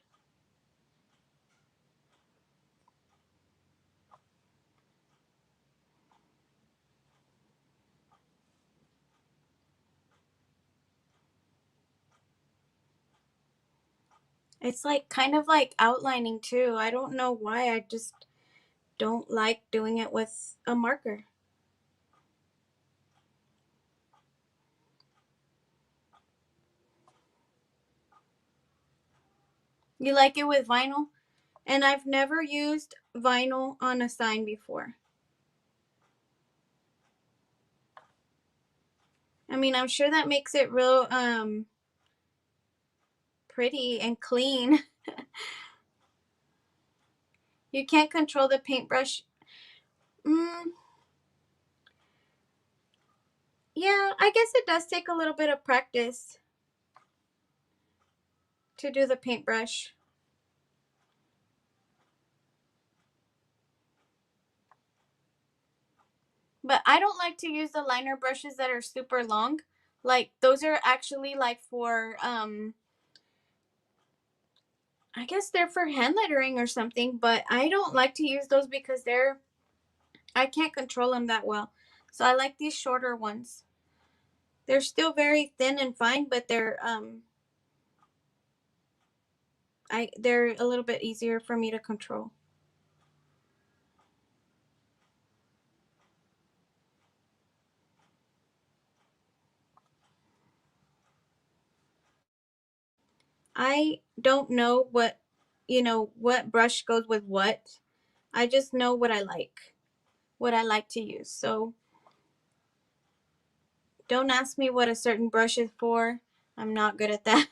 A: It's like kind of like outlining too. I don't know why. I just don't like doing it with a marker. You like it with vinyl? And I've never used vinyl on a sign before. I mean, I'm sure that makes it real pretty and clean. You can't control the paintbrush. Mm, yeah, I guess it does take a little bit of practice to do the paintbrush. But I don't like to use the liner brushes that are super long. Like those are actually like for I guess they're for hand lettering or something, but I don't like to use those because I can't control them that well. So I like these shorter ones. They're still very thin and fine, but they're a little bit easier for me to control. I don't know what brush goes with what. I just know what I like to use. So don't ask me what a certain brush is for. I'm not good at that.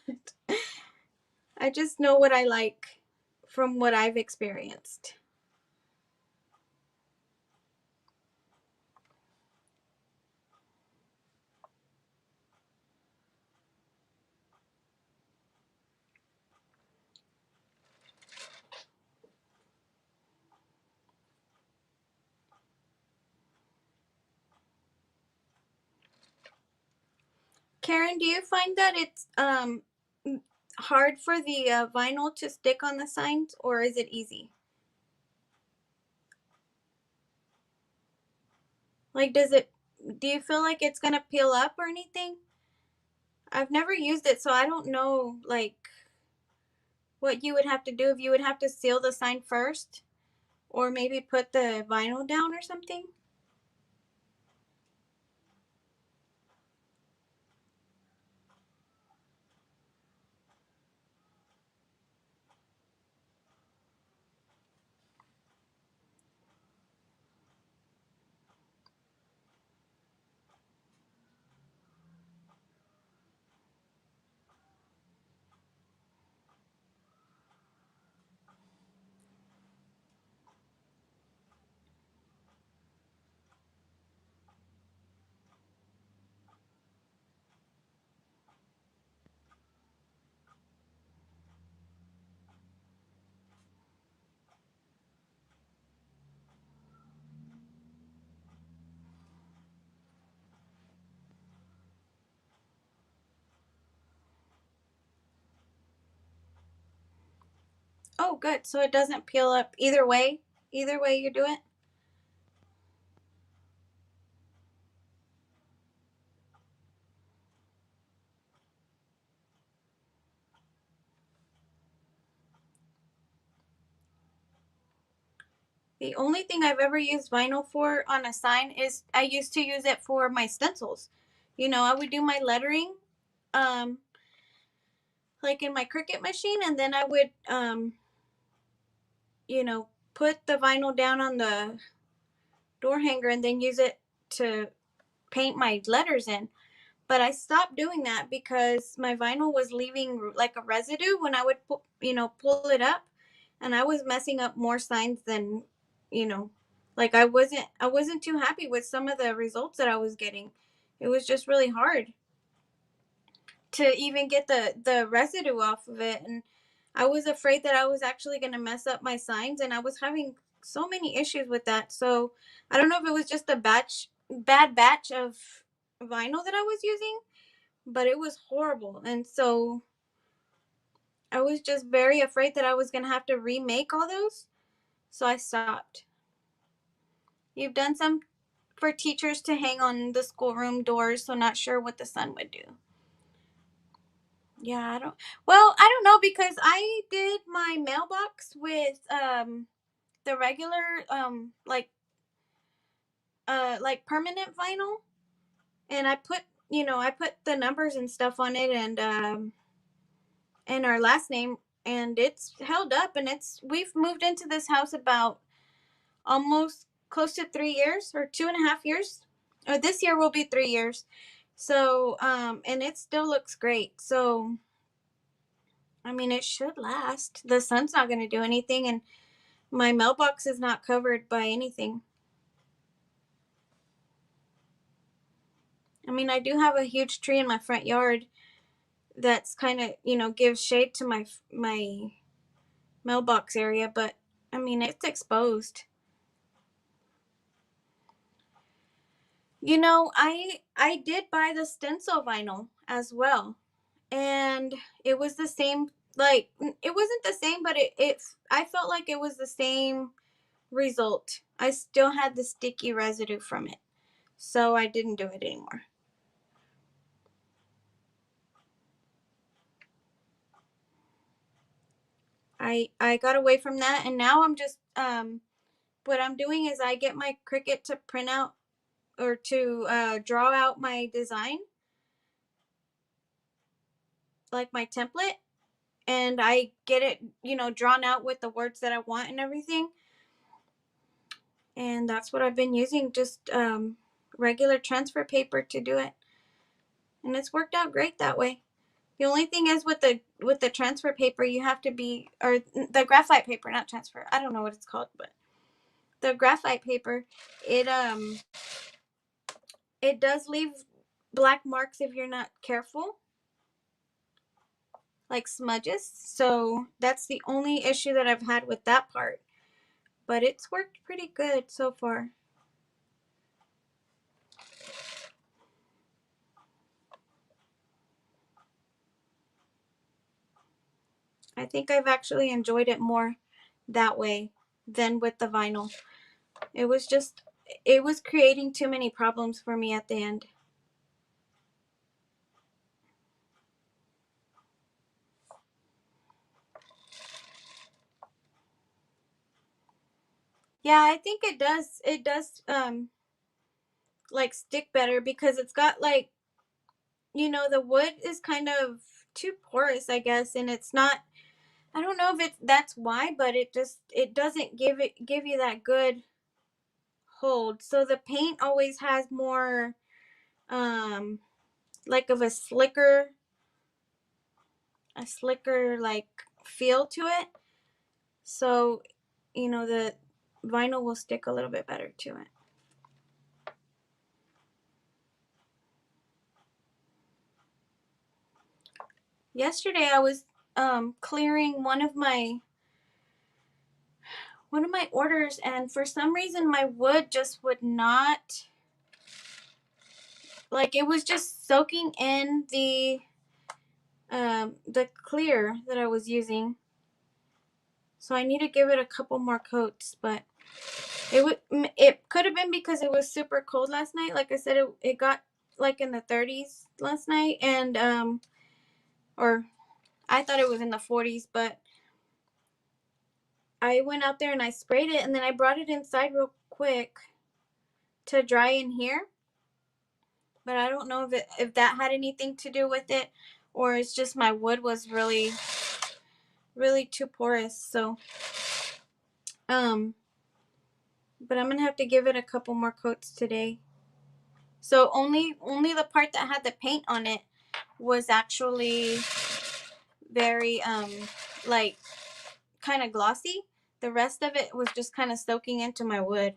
A: I just know what I like from what I've experienced. Karen, do you find that it's hard for the vinyl to stick on the signs, or is it easy? Like, do you feel like it's gonna peel up or anything? I've never used it, so I don't know, like, what you would have to do if you would have to seal the sign first, or maybe put the vinyl down or something. Oh, good. So it doesn't peel up either way. Either way you do it. The only thing I've ever used vinyl for on a sign is I used to use it for my stencils. I would do my lettering, um, like in my Cricut machine, and then I would, put the vinyl down on the door hanger and then use it to paint my letters in. But I stopped doing that because my vinyl was leaving like a residue when I would pull it up, and I was messing up more signs than, you know, like I wasn't too happy with some of the results that I was getting. It was just really hard. to even get the residue off of it. And I was afraid that I was actually going to mess up my signs, and I was having so many issues with that. So I don't know if it was just a bad batch of vinyl that I was using, but it was horrible. And so I was just very afraid that I was going to have to remake all those. So I stopped. You've done some for teachers to hang on the schoolroom doors, so not sure what the sun would do. Yeah, I don't know, because I did my mailbox with the regular like permanent vinyl, and I put the numbers and stuff on it, and our last name, and it's held up, and we've moved into this house about almost close to 3 years, or 2.5 years, or this year will be 3 years. So and it still looks great. So I mean, it should last. The sun's not going to do anything, and my mailbox is not covered by anything. I mean, I do have a huge tree in my front yard that's kind of, gives shade to my mailbox area, but I mean, it's exposed. I did buy the stencil vinyl as well, and it was the same. Like, it wasn't the same, but I felt like it was the same result. I still had the sticky residue from it, so I didn't do it anymore. I got away from that, and now I'm just what I'm doing is I get my Cricut to print out, or to draw out my design, like my template, and I get it, drawn out with the words that I want and everything. And that's what I've been using, just regular transfer paper to do it, and it's worked out great that way. The only thing is, with the transfer paper, you have to be, or the graphite paper, not transfer. I don't know what it's called, but the graphite paper, it it does leave black marks if you're not careful, like smudges. So that's the only issue that I've had with that part. But it's worked pretty good so far. I think I've actually enjoyed it more that way than with the vinyl. It was creating too many problems for me at the end. Yeah, I think it does like stick better, because it's got, like, the wood is kind of too porous, I guess, and it's not. I don't know if that's why, but it doesn't give you that good hold. So the paint always has more um like of a slicker like feel to it. So, the vinyl will stick a little bit better to it. Yesterday I was clearing one of my orders, and for some reason my wood just would not, like, it was just soaking in the clear that I was using. So I need to give it a couple more coats, but it could have been because it was super cold last night. Like I said, it got like in the 30s last night, and or I thought it was in the 40s, but I went out there and I sprayed it, and then I brought it inside real quick to dry in here. But I don't know if that had anything to do with it, or it's just my wood was really, really too porous. So but I'm gonna have to give it a couple more coats today. So only the part that had the paint on it was actually very like kind of glossy. The rest of it was just kind of soaking into my wood.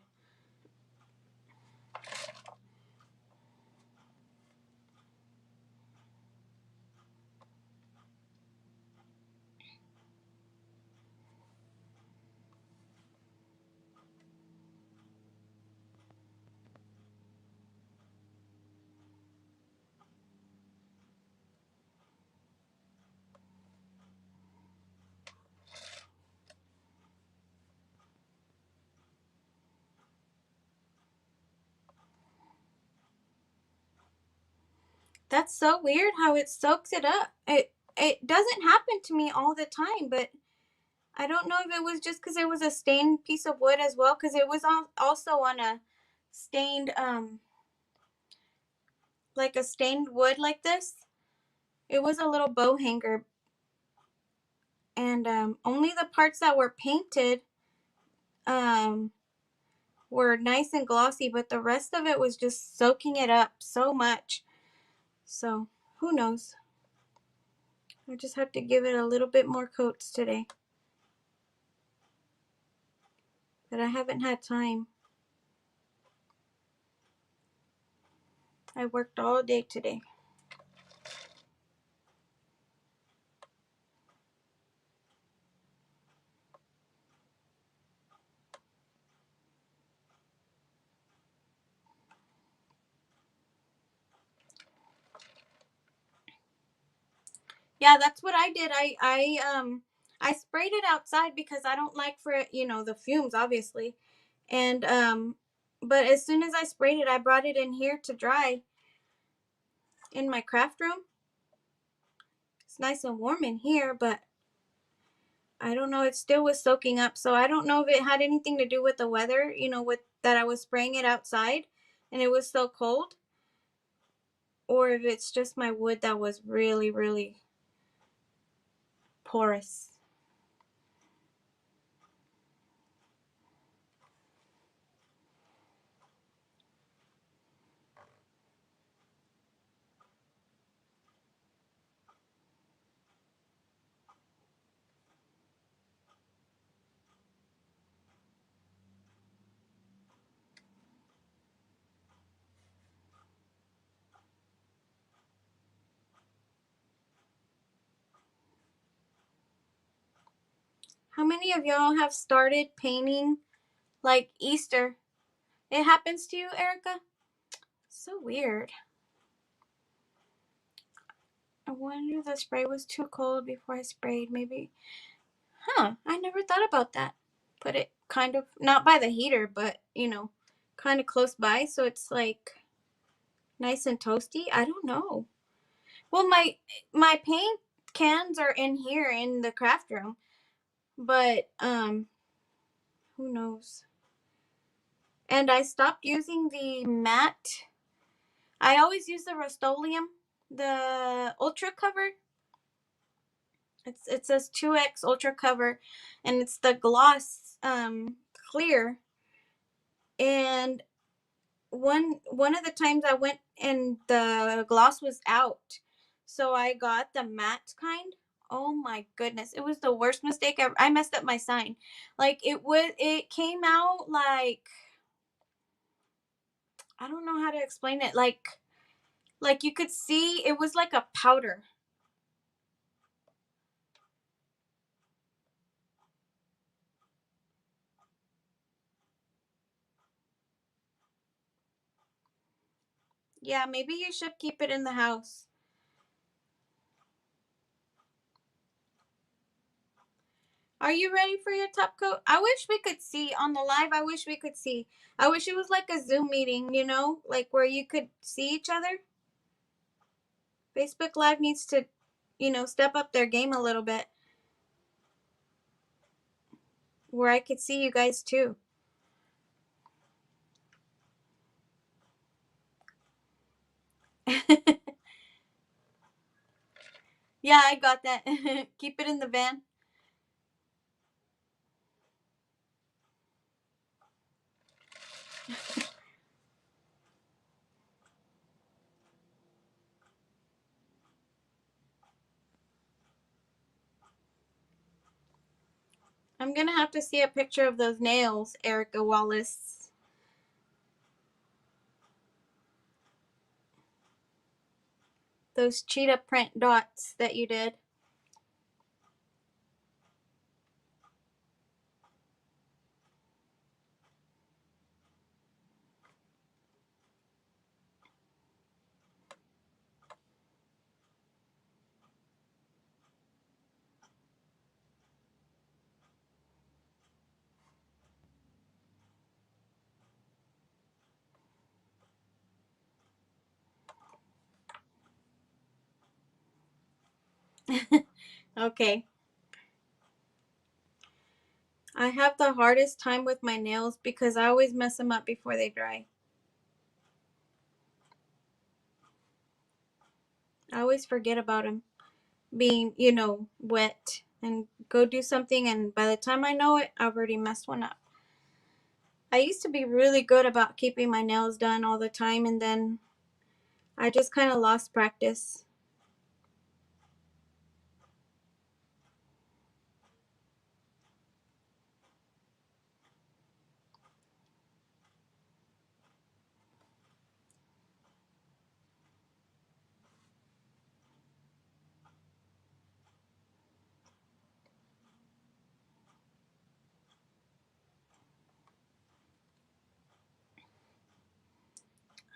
A: That's so weird how it soaks it up. It doesn't happen to me all the time, but I don't know if it was just because it was a stained piece of wood as well, because it was also on a stained like a stained wood like this. It was a little bow hanger, and only the parts that were painted um were nice and glossy, but the rest of it was just soaking it up so much. So who knows? I just have to give it a little bit more coats today, but I haven't had time. I worked all day today. Yeah, that's what I did. I sprayed it outside because I don't like for it, the fumes obviously. And but as soon as I sprayed it, I brought it in here to dry in my craft room. It's nice and warm in here, but I don't know, it still was soaking up. So I don't know if it had anything to do with the weather, with that I was spraying it outside and it was so cold, or if it's just my wood that was really, really porous. How many of y'all have started painting like Easter? It happens to you, Erica? So weird. I wonder if the spray was too cold before I sprayed. Maybe. Huh. I never thought about that. Put it kind of, not by the heater, but, kind of close by. So it's like nice and toasty. I don't know. Well, my paint cans are in here in the craft room. But, who knows? And I stopped using the matte. I always use the Rust-Oleum, the Ultra Cover. It says 2X Ultra Cover, and it's the gloss clear. And one of the times I went and the gloss was out, so I got the matte kind. Oh my goodness, it was the worst mistake ever. I messed up my sign. Like it came out like, I don't know how to explain it. Like you could see it was like a powder. Yeah, maybe you should keep it in the house. Are you ready for your top coat? I wish we could see on the live. I wish we could see. I wish it was like a Zoom meeting, like where you could see each other. Facebook Live needs to, step up their game a little bit where I could see you guys too. Yeah, I got that. Keep it in the van. I'm going to have to see a picture of those nails, Erica Wallace. Those cheetah print dots that you did. Okay. I have the hardest time with my nails because I always mess them up before they dry. I always forget about them being, wet and go do something, and by the time I know it, I've already messed one up. I used to be really good about keeping my nails done all the time, and then I just kind of lost practice.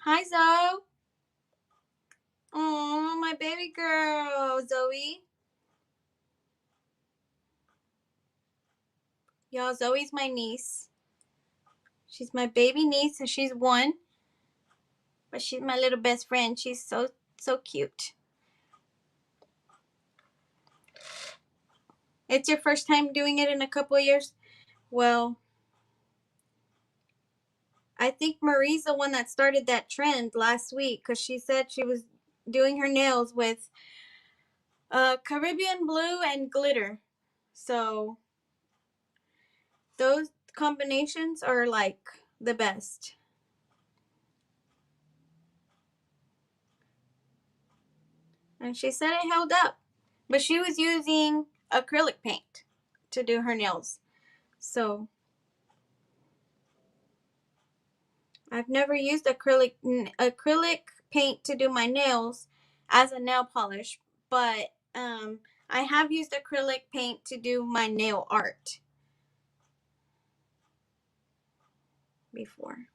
A: Hi, Zoe. Oh, my baby girl, Zoe. Y'all, Zoe's my niece. She's my baby niece, and she's 1, but she's my little best friend. She's so cute. It's your first time doing it in a couple of years? Well, I think Marie's the one that started that trend last week because she said she was doing her nails with Caribbean blue and glitter. So those combinations are like the best. And she said it held up. But she was using acrylic paint to do her nails. So I've never used acrylic paint to do my nails as a nail polish, but I have used acrylic paint to do my nail art before.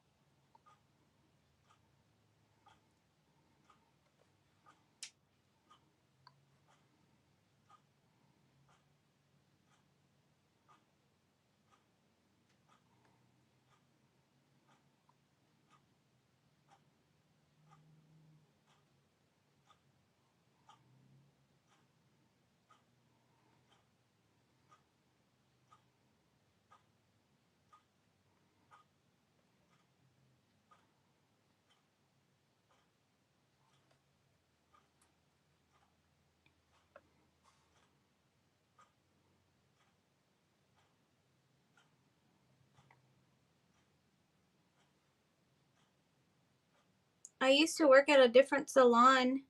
A: I used to work at a different salon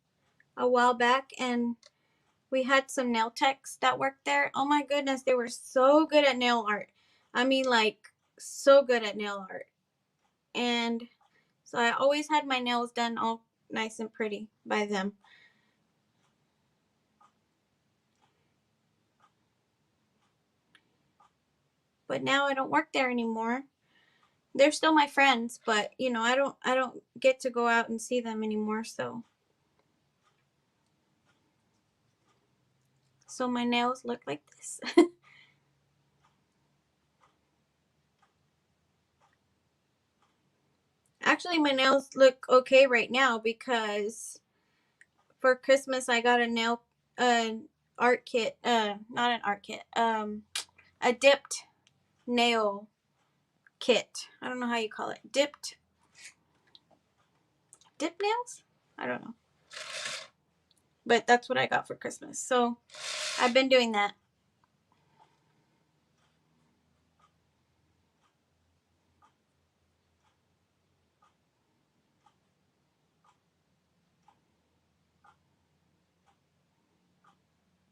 A: a while back, and we had some nail techs that worked there. Oh my goodness, they were so good at nail art. I mean, like, so good at nail art. And so I always had my nails done all nice and pretty by them. But now I don't work there anymore. They're still my friends, but I don't get to go out and see them anymore, so my nails look like this. Actually, my nails look okay right now because for Christmas I got an art kit, not an art kit, a dipped nail kit. I don't know how you call it. Dip nails? I don't know. But that's what I got for Christmas. So I've been doing that.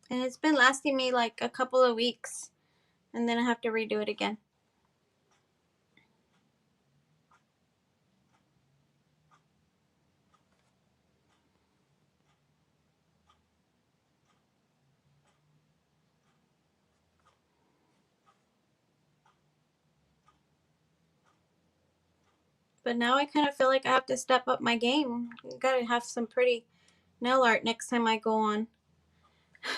A: And it's been lasting me like a couple of weeks. And then I have to redo it again. But now I kind of feel like I have to step up my game. I gotta have some pretty nail art next time I go on.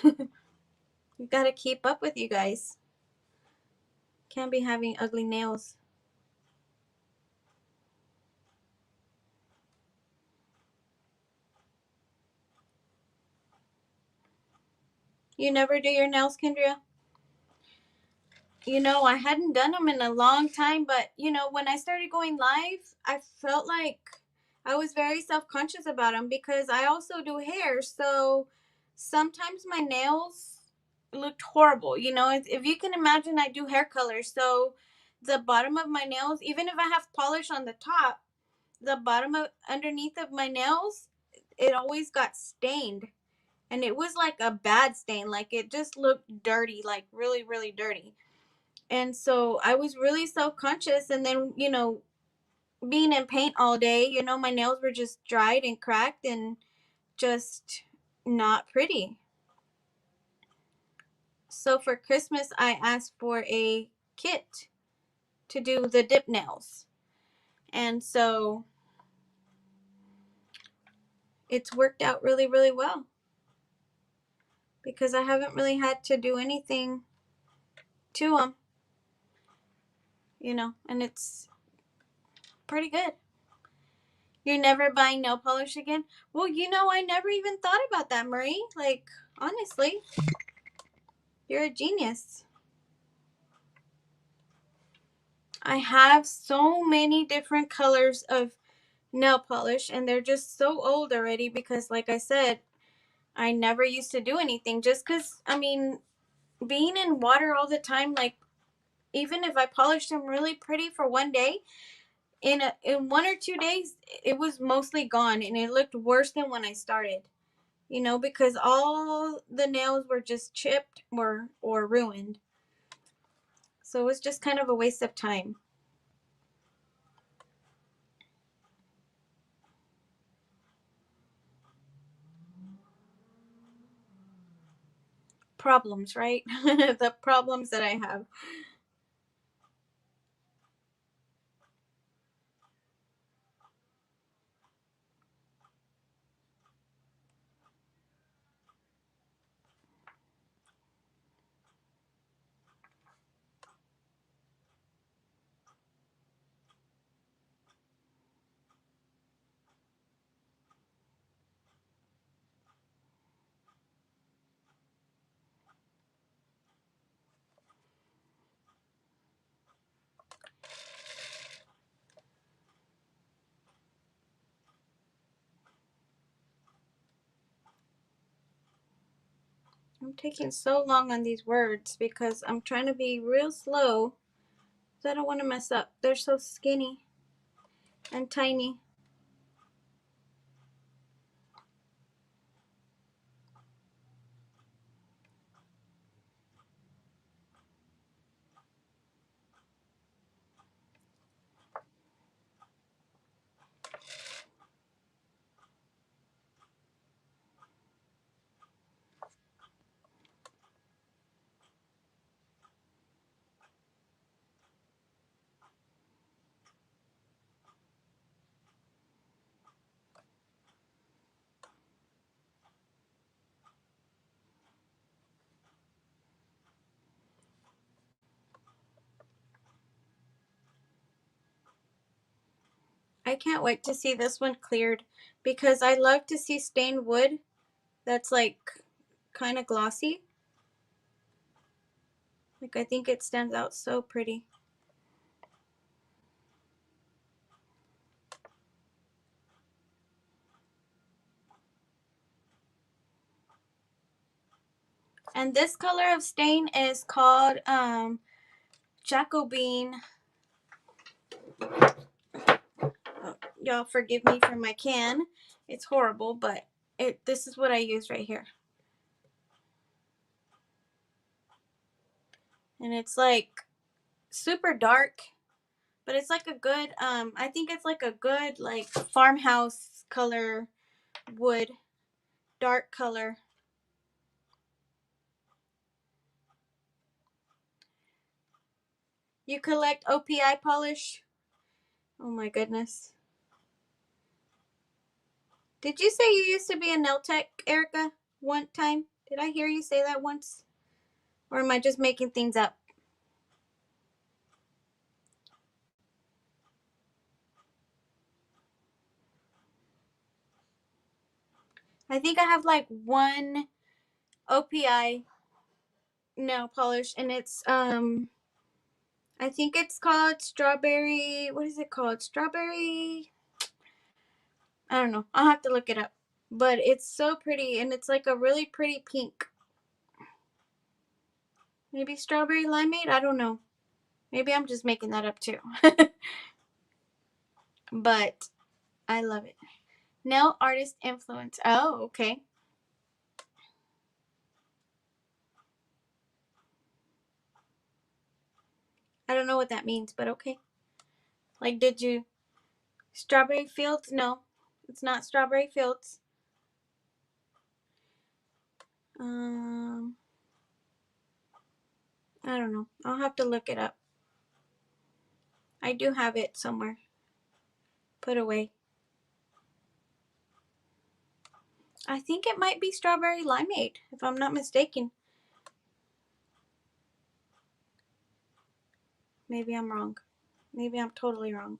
A: You gotta keep up with you guys. Can't be having ugly nails. You never do your nails, Kendria? You know, I hadn't done them in a long time, but you know, when I started going live, I felt like I was very self-conscious about them because I also do hair. So sometimes my nails looked horrible. You know, if you can imagine, I do hair color. So the bottom of my nails, even if I have polish on the top, the bottom of underneath of my nails, it always got stained. And it was like a bad stain. Like it just looked dirty, like really, really dirty. And so I was really self-conscious, and then, you know, being in paint all day, you know, my nails were just dried and cracked and just not pretty. So for Christmas I asked for a kit to do the dip nails. And so it's worked out really, really well because I haven't really had to do anything to them, you know, and it's pretty good. You're never buying nail polish again? Well, you know, I never even thought about that, Marie. Like, honestly, you're a genius. I have so many different colors of nail polish, and they're just so old already because, like I said, I never used to do anything. Just because, I mean, being in water all the time, like, even if I polished them really pretty for one day, in 1 or 2 days, it was mostly gone, and it looked worse than when I started. You know, because all the nails were just chipped or ruined. So it was just kind of a waste of time. Problems, right? The problems that I have. I'm taking so long on these words because I'm trying to be real slow. So I don't want to mess up. They're so skinny and tiny. I can't wait to see this one cleared because I love to see stained wood that's like kind of glossy. Like, I think it stands out so pretty. And this color of stain is called Jacobean. Oh, y'all forgive me for my can. It's horrible, but this is what I use right here. And it's like super dark, but it's like a good I think it's like a good like farmhouse color wood, dark color. You collect OPI polish? Oh my goodness. Did you say you used to be a nail tech, Erica, one time? Did I hear you say that once? Or am I just making things up? I think I have like one OPI nail polish, and it's I think it's called strawberry. What is it called? Strawberry. I don't know. I'll have to look it up. But it's so pretty, and it's like a really pretty pink. Maybe strawberry limeade? I don't know. Maybe I'm just making that up too. But I love it. Nail artist influence. Oh, okay. I don't know what that means, but okay. Like, did you Strawberry Fields? No, it's not Strawberry Fields. Um, I don't know. I'll have to look it up. I do have it somewhere. Put away. I think it might be Strawberry Limeade, if I'm not mistaken. Maybe I'm wrong. Maybe I'm totally wrong.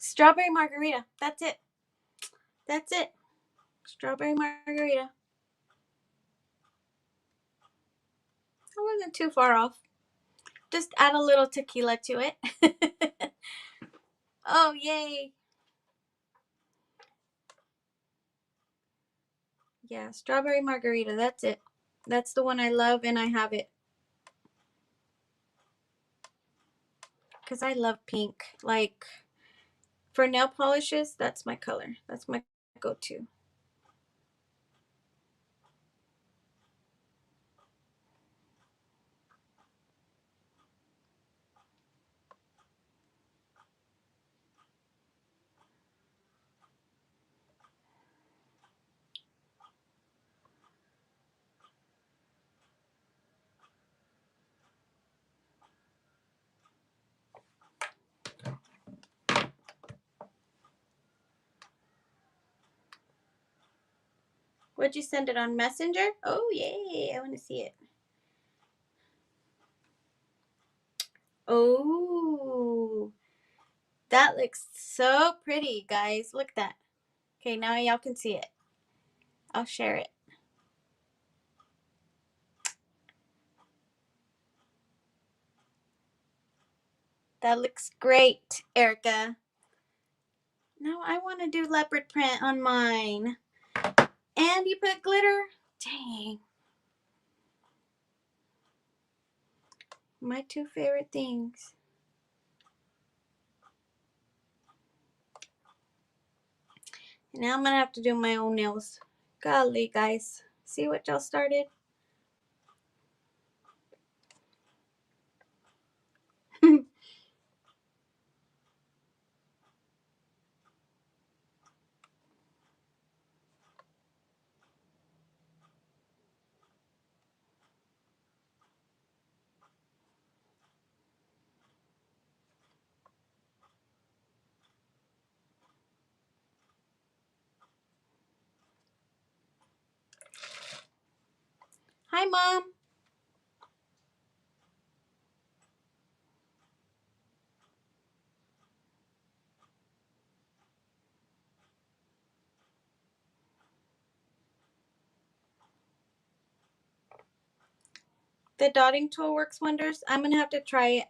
A: Strawberry Margarita. That's it. That's it. Strawberry Margarita. I wasn't too far off. Just add a little tequila to it. Oh, yay. Yeah, Strawberry Margarita. That's it. That's the one I love, and I have it. Because I love pink. Like, for nail polishes, that's my color. That's my go-to. Would you send it on Messenger? Oh, yay. I want to see it. Oh, that looks so pretty, guys. Look at that. Okay, now y'all can see it. I'll share it. That looks great, Erica. Now I want to do leopard print on mine. And you put glitter? Dang. My two favorite things. Now I'm going to have to do my own nails. Golly, guys. See what y'all started? Hi, Mom. The dotting tool works wonders. I'm going to have to try it.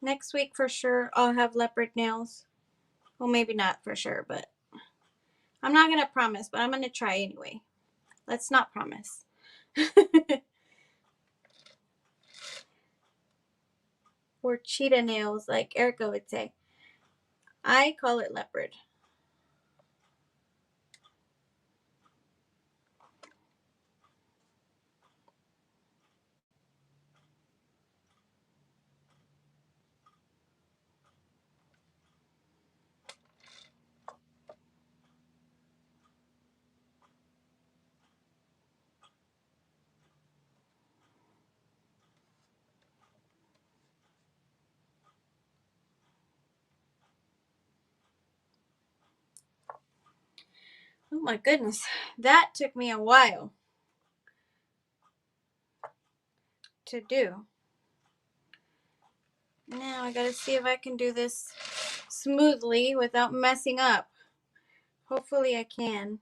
A: Next week for sure I'll have leopard nails. Well, maybe not for sure, but I'm not going to promise, but I'm going to try anyway. Let's not promise. Or cheetah nails, like Erica would say. I call it leopard. Oh my goodness, that took me a while to do. Now I gotta see if I can do this smoothly without messing up. Hopefully I can.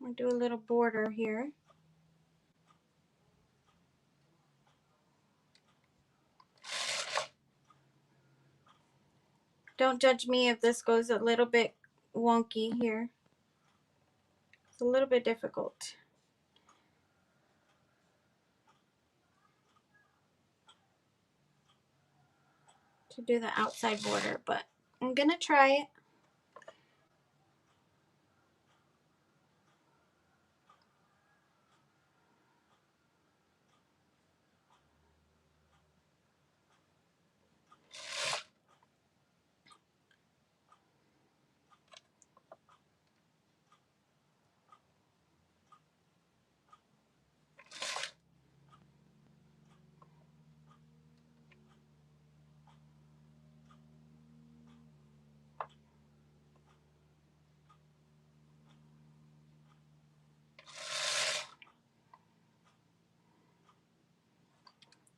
A: I'm gonna do a little border here. Don't judge me if this goes a little bit wonky here. It's a little bit difficult to do the outside border, but I'm gonna try it.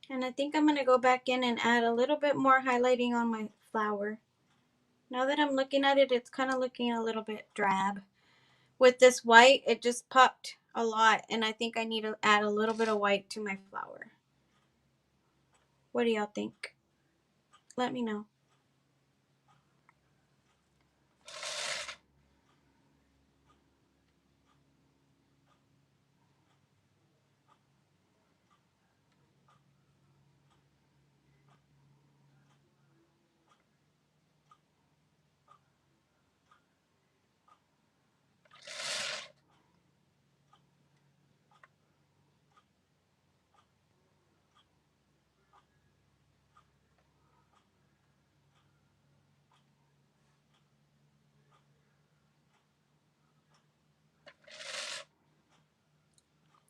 A: And I think I'm gonna go back in and add a little bit more highlighting on my flower. Now that I'm looking at it, it's kind of looking a little bit drab. With this white, it just popped a lot, and I think I need to add a little bit of white to my flower. What do y'all think? Let me know.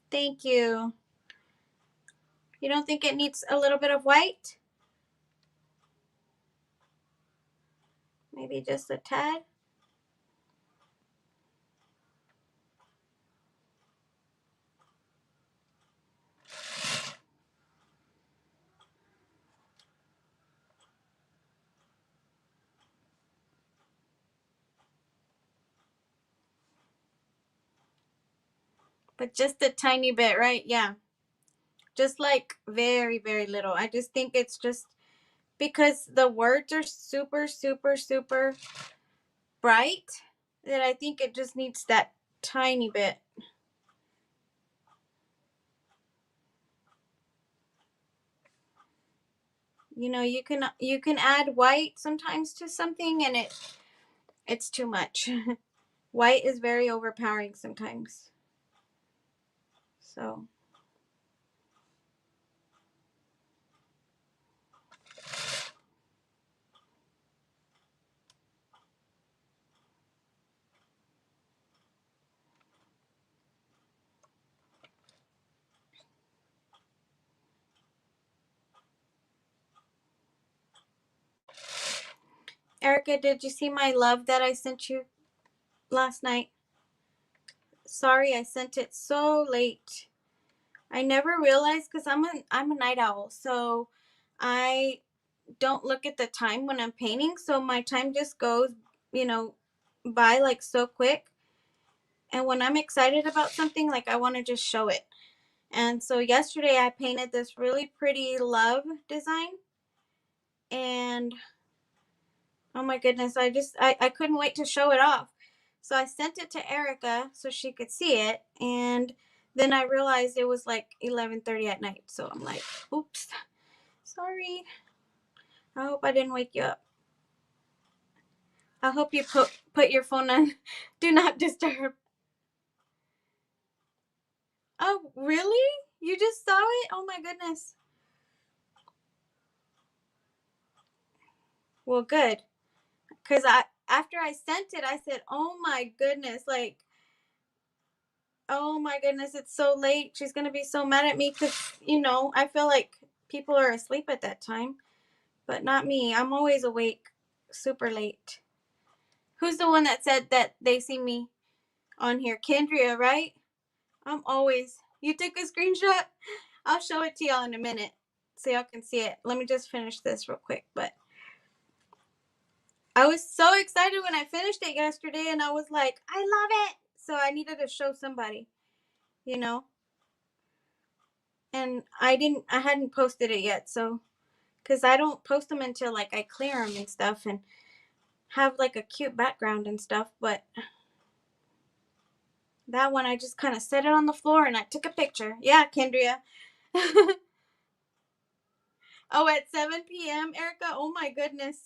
A: Thank you. You don't think it needs a little bit of white? Maybe just a tad? But just a tiny bit, right? Yeah. Just like very, very little. I just think it's just because the words are super, super, super bright that I think it just needs that tiny bit. You know, you can add white sometimes to something and it's too much. White is very overpowering sometimes. So, Erica, did you see my love that I sent you last night? Sorry, I sent it so late. I never realized because I'm a night owl, so I don't look at the time when I'm painting, so my time just goes, you know, by like so quick. And when I'm excited about something, like I want to just show it. And so yesterday I painted this really pretty love design, and oh my goodness, I couldn't wait to show it off. So I sent it to Erica so she could see it, and then I realized it was like 11:30 at night. So I'm like, oops, sorry. I hope I didn't wake you up. I hope you put your phone on do not disturb. Oh, really? You just saw it? Oh my goodness. Well, good. Cuz I after I sent it, I said, "Oh my goodness, like Oh my goodness, it's so late. She's gonna be so mad at me because, I feel like people are asleep at that time, but not me. I'm always awake super late. Who's the one that said that they see me on here? Kendria, right? I'm always. You took a screenshot? I'll show it to y'all in a minute so y'all can see it. Let me just finish this real quick. But I was so excited when I finished it yesterday, and I was like, I love it. So I needed to show somebody, you know? And I hadn't posted it yet. So, because I don't post them until like I clear them and stuff and have like a cute background and stuff. But that one, I just kind of set it on the floor and I took a picture. Yeah, Kendria. Oh, at 7 p.m., Erica? Oh my goodness.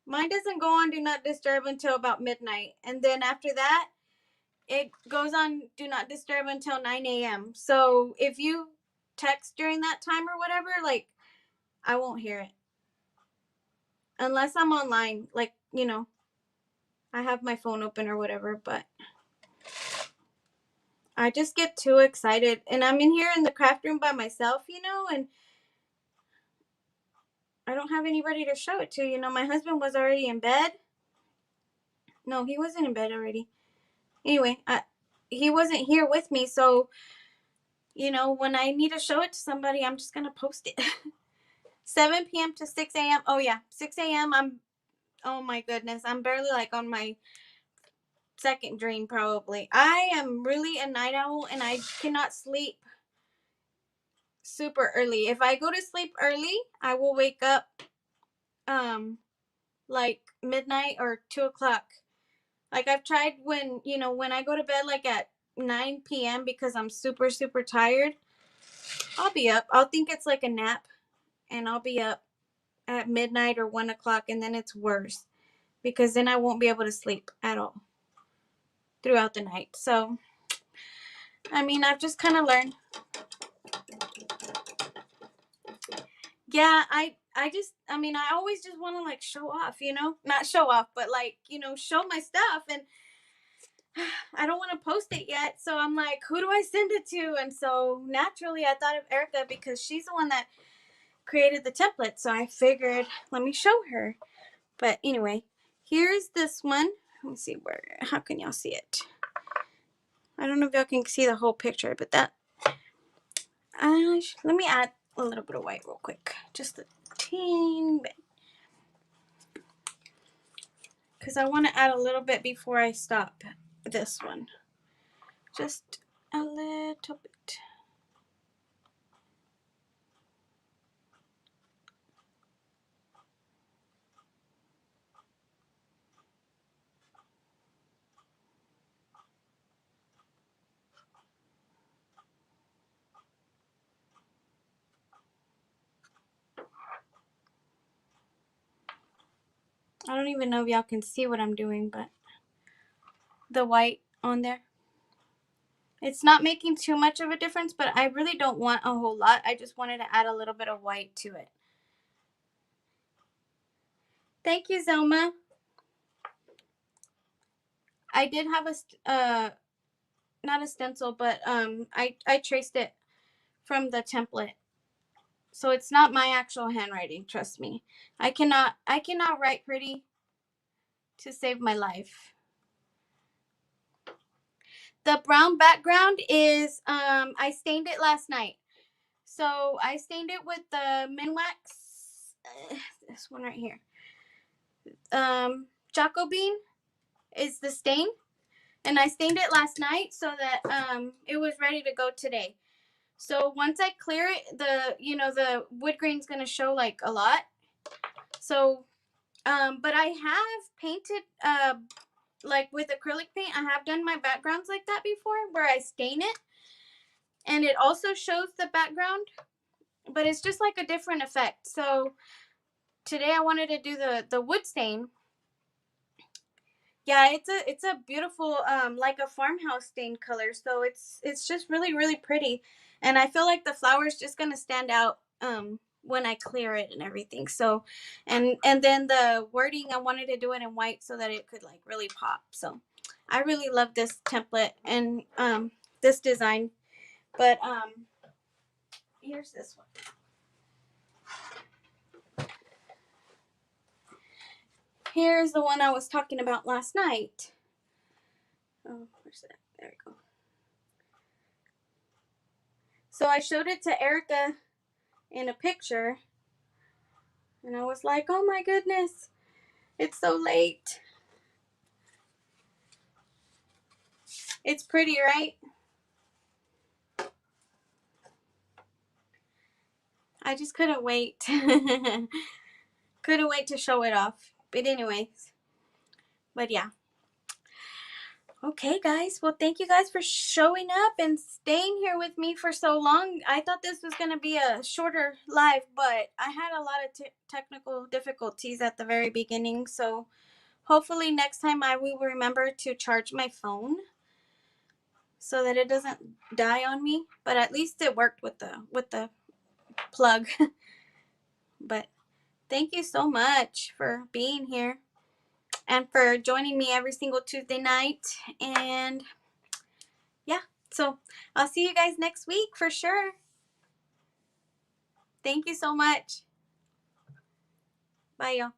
A: Mine doesn't go on Do Not Disturb until about midnight. And then after that, it goes on Do Not Disturb until 9 a.m. So if you text during that time or whatever, like, I won't hear it. Unless I'm online, like, I have my phone open or whatever, but I just get too excited. And I'm in here in the craft room by myself, and I don't have anybody to show it to. My husband was already in bed. No, he wasn't in bed already. Anyway, he wasn't here with me, so when I need to show it to somebody, I'm just gonna post it. 7 p.m. to 6 a.m. Oh yeah, 6 a.m. Oh my goodness, I'm barely like on my second dream probably. I am really a night owl, and I cannot sleep super early. If I go to sleep early, I will wake up like midnight or 2 o'clock. Like I've tried when I go to bed like at 9 p.m. because I'm super, super tired, I'll be up. I'll think it's like a nap, and I'll be up at midnight or 1 o'clock, and then it's worse because then I won't be able to sleep at all throughout the night. So, I mean, I've just kind of learned. Yeah, I always just want to like show off, not show off, but like, show my stuff. And I don't want to post it yet. So I'm like, who do I send it to? And so naturally I thought of Erica because she's the one that created the template. So I figured, let me show her. But anyway, here's this one. Let me see how can y'all see it? I don't know if y'all can see the whole picture, but let me add a little bit of white real quick. Just a teeny bit. Because I want to add a little bit before I stop this one. Just a little bit. I don't even know if y'all can see what I'm doing, but the white on there. It's not making too much of a difference, but I really don't want a whole lot. I just wanted to add a little bit of white to it. Thank you, Zelma. I did have not a stencil, but I traced it from the template. So it's not my actual handwriting, trust me. I cannot write pretty to save my life. The brown background is I stained it last night. So I stained it with the Minwax, this one right here. Choco Bean is the stain, and I stained it last night so that it was ready to go today. So once I clear it, the wood grain's gonna show like a lot. So, but I have painted like with acrylic paint. I have done my backgrounds like that before, where I stain it, and it also shows the background, but it's just like a different effect. So today I wanted to do the wood stain. Yeah, it's a beautiful like a farmhouse stained color. So it's just really, really pretty, and I feel like the flower's just gonna stand out when I clear it and everything. So, and then the wording, I wanted to do it in white so that it could like really pop. So I really love this template and this design. But here's this one. Here's the one I was talking about last night. Oh, where's that? There we go. So I showed it to Erica in a picture, and I was like, oh my goodness, it's so late. It's pretty, right? I just couldn't wait. Couldn't wait to show it off. But anyways, but yeah. Okay, guys. Well, thank you guys for showing up and staying here with me for so long. I thought this was going to be a shorter live, but I had a lot of technical difficulties at the very beginning. So hopefully next time I will remember to charge my phone so that it doesn't die on me. But at least it worked with the plug. But thank you so much for being here and for joining me every single Tuesday night. And yeah, so I'll see you guys next week for sure. Thank you so much. Bye, y'all.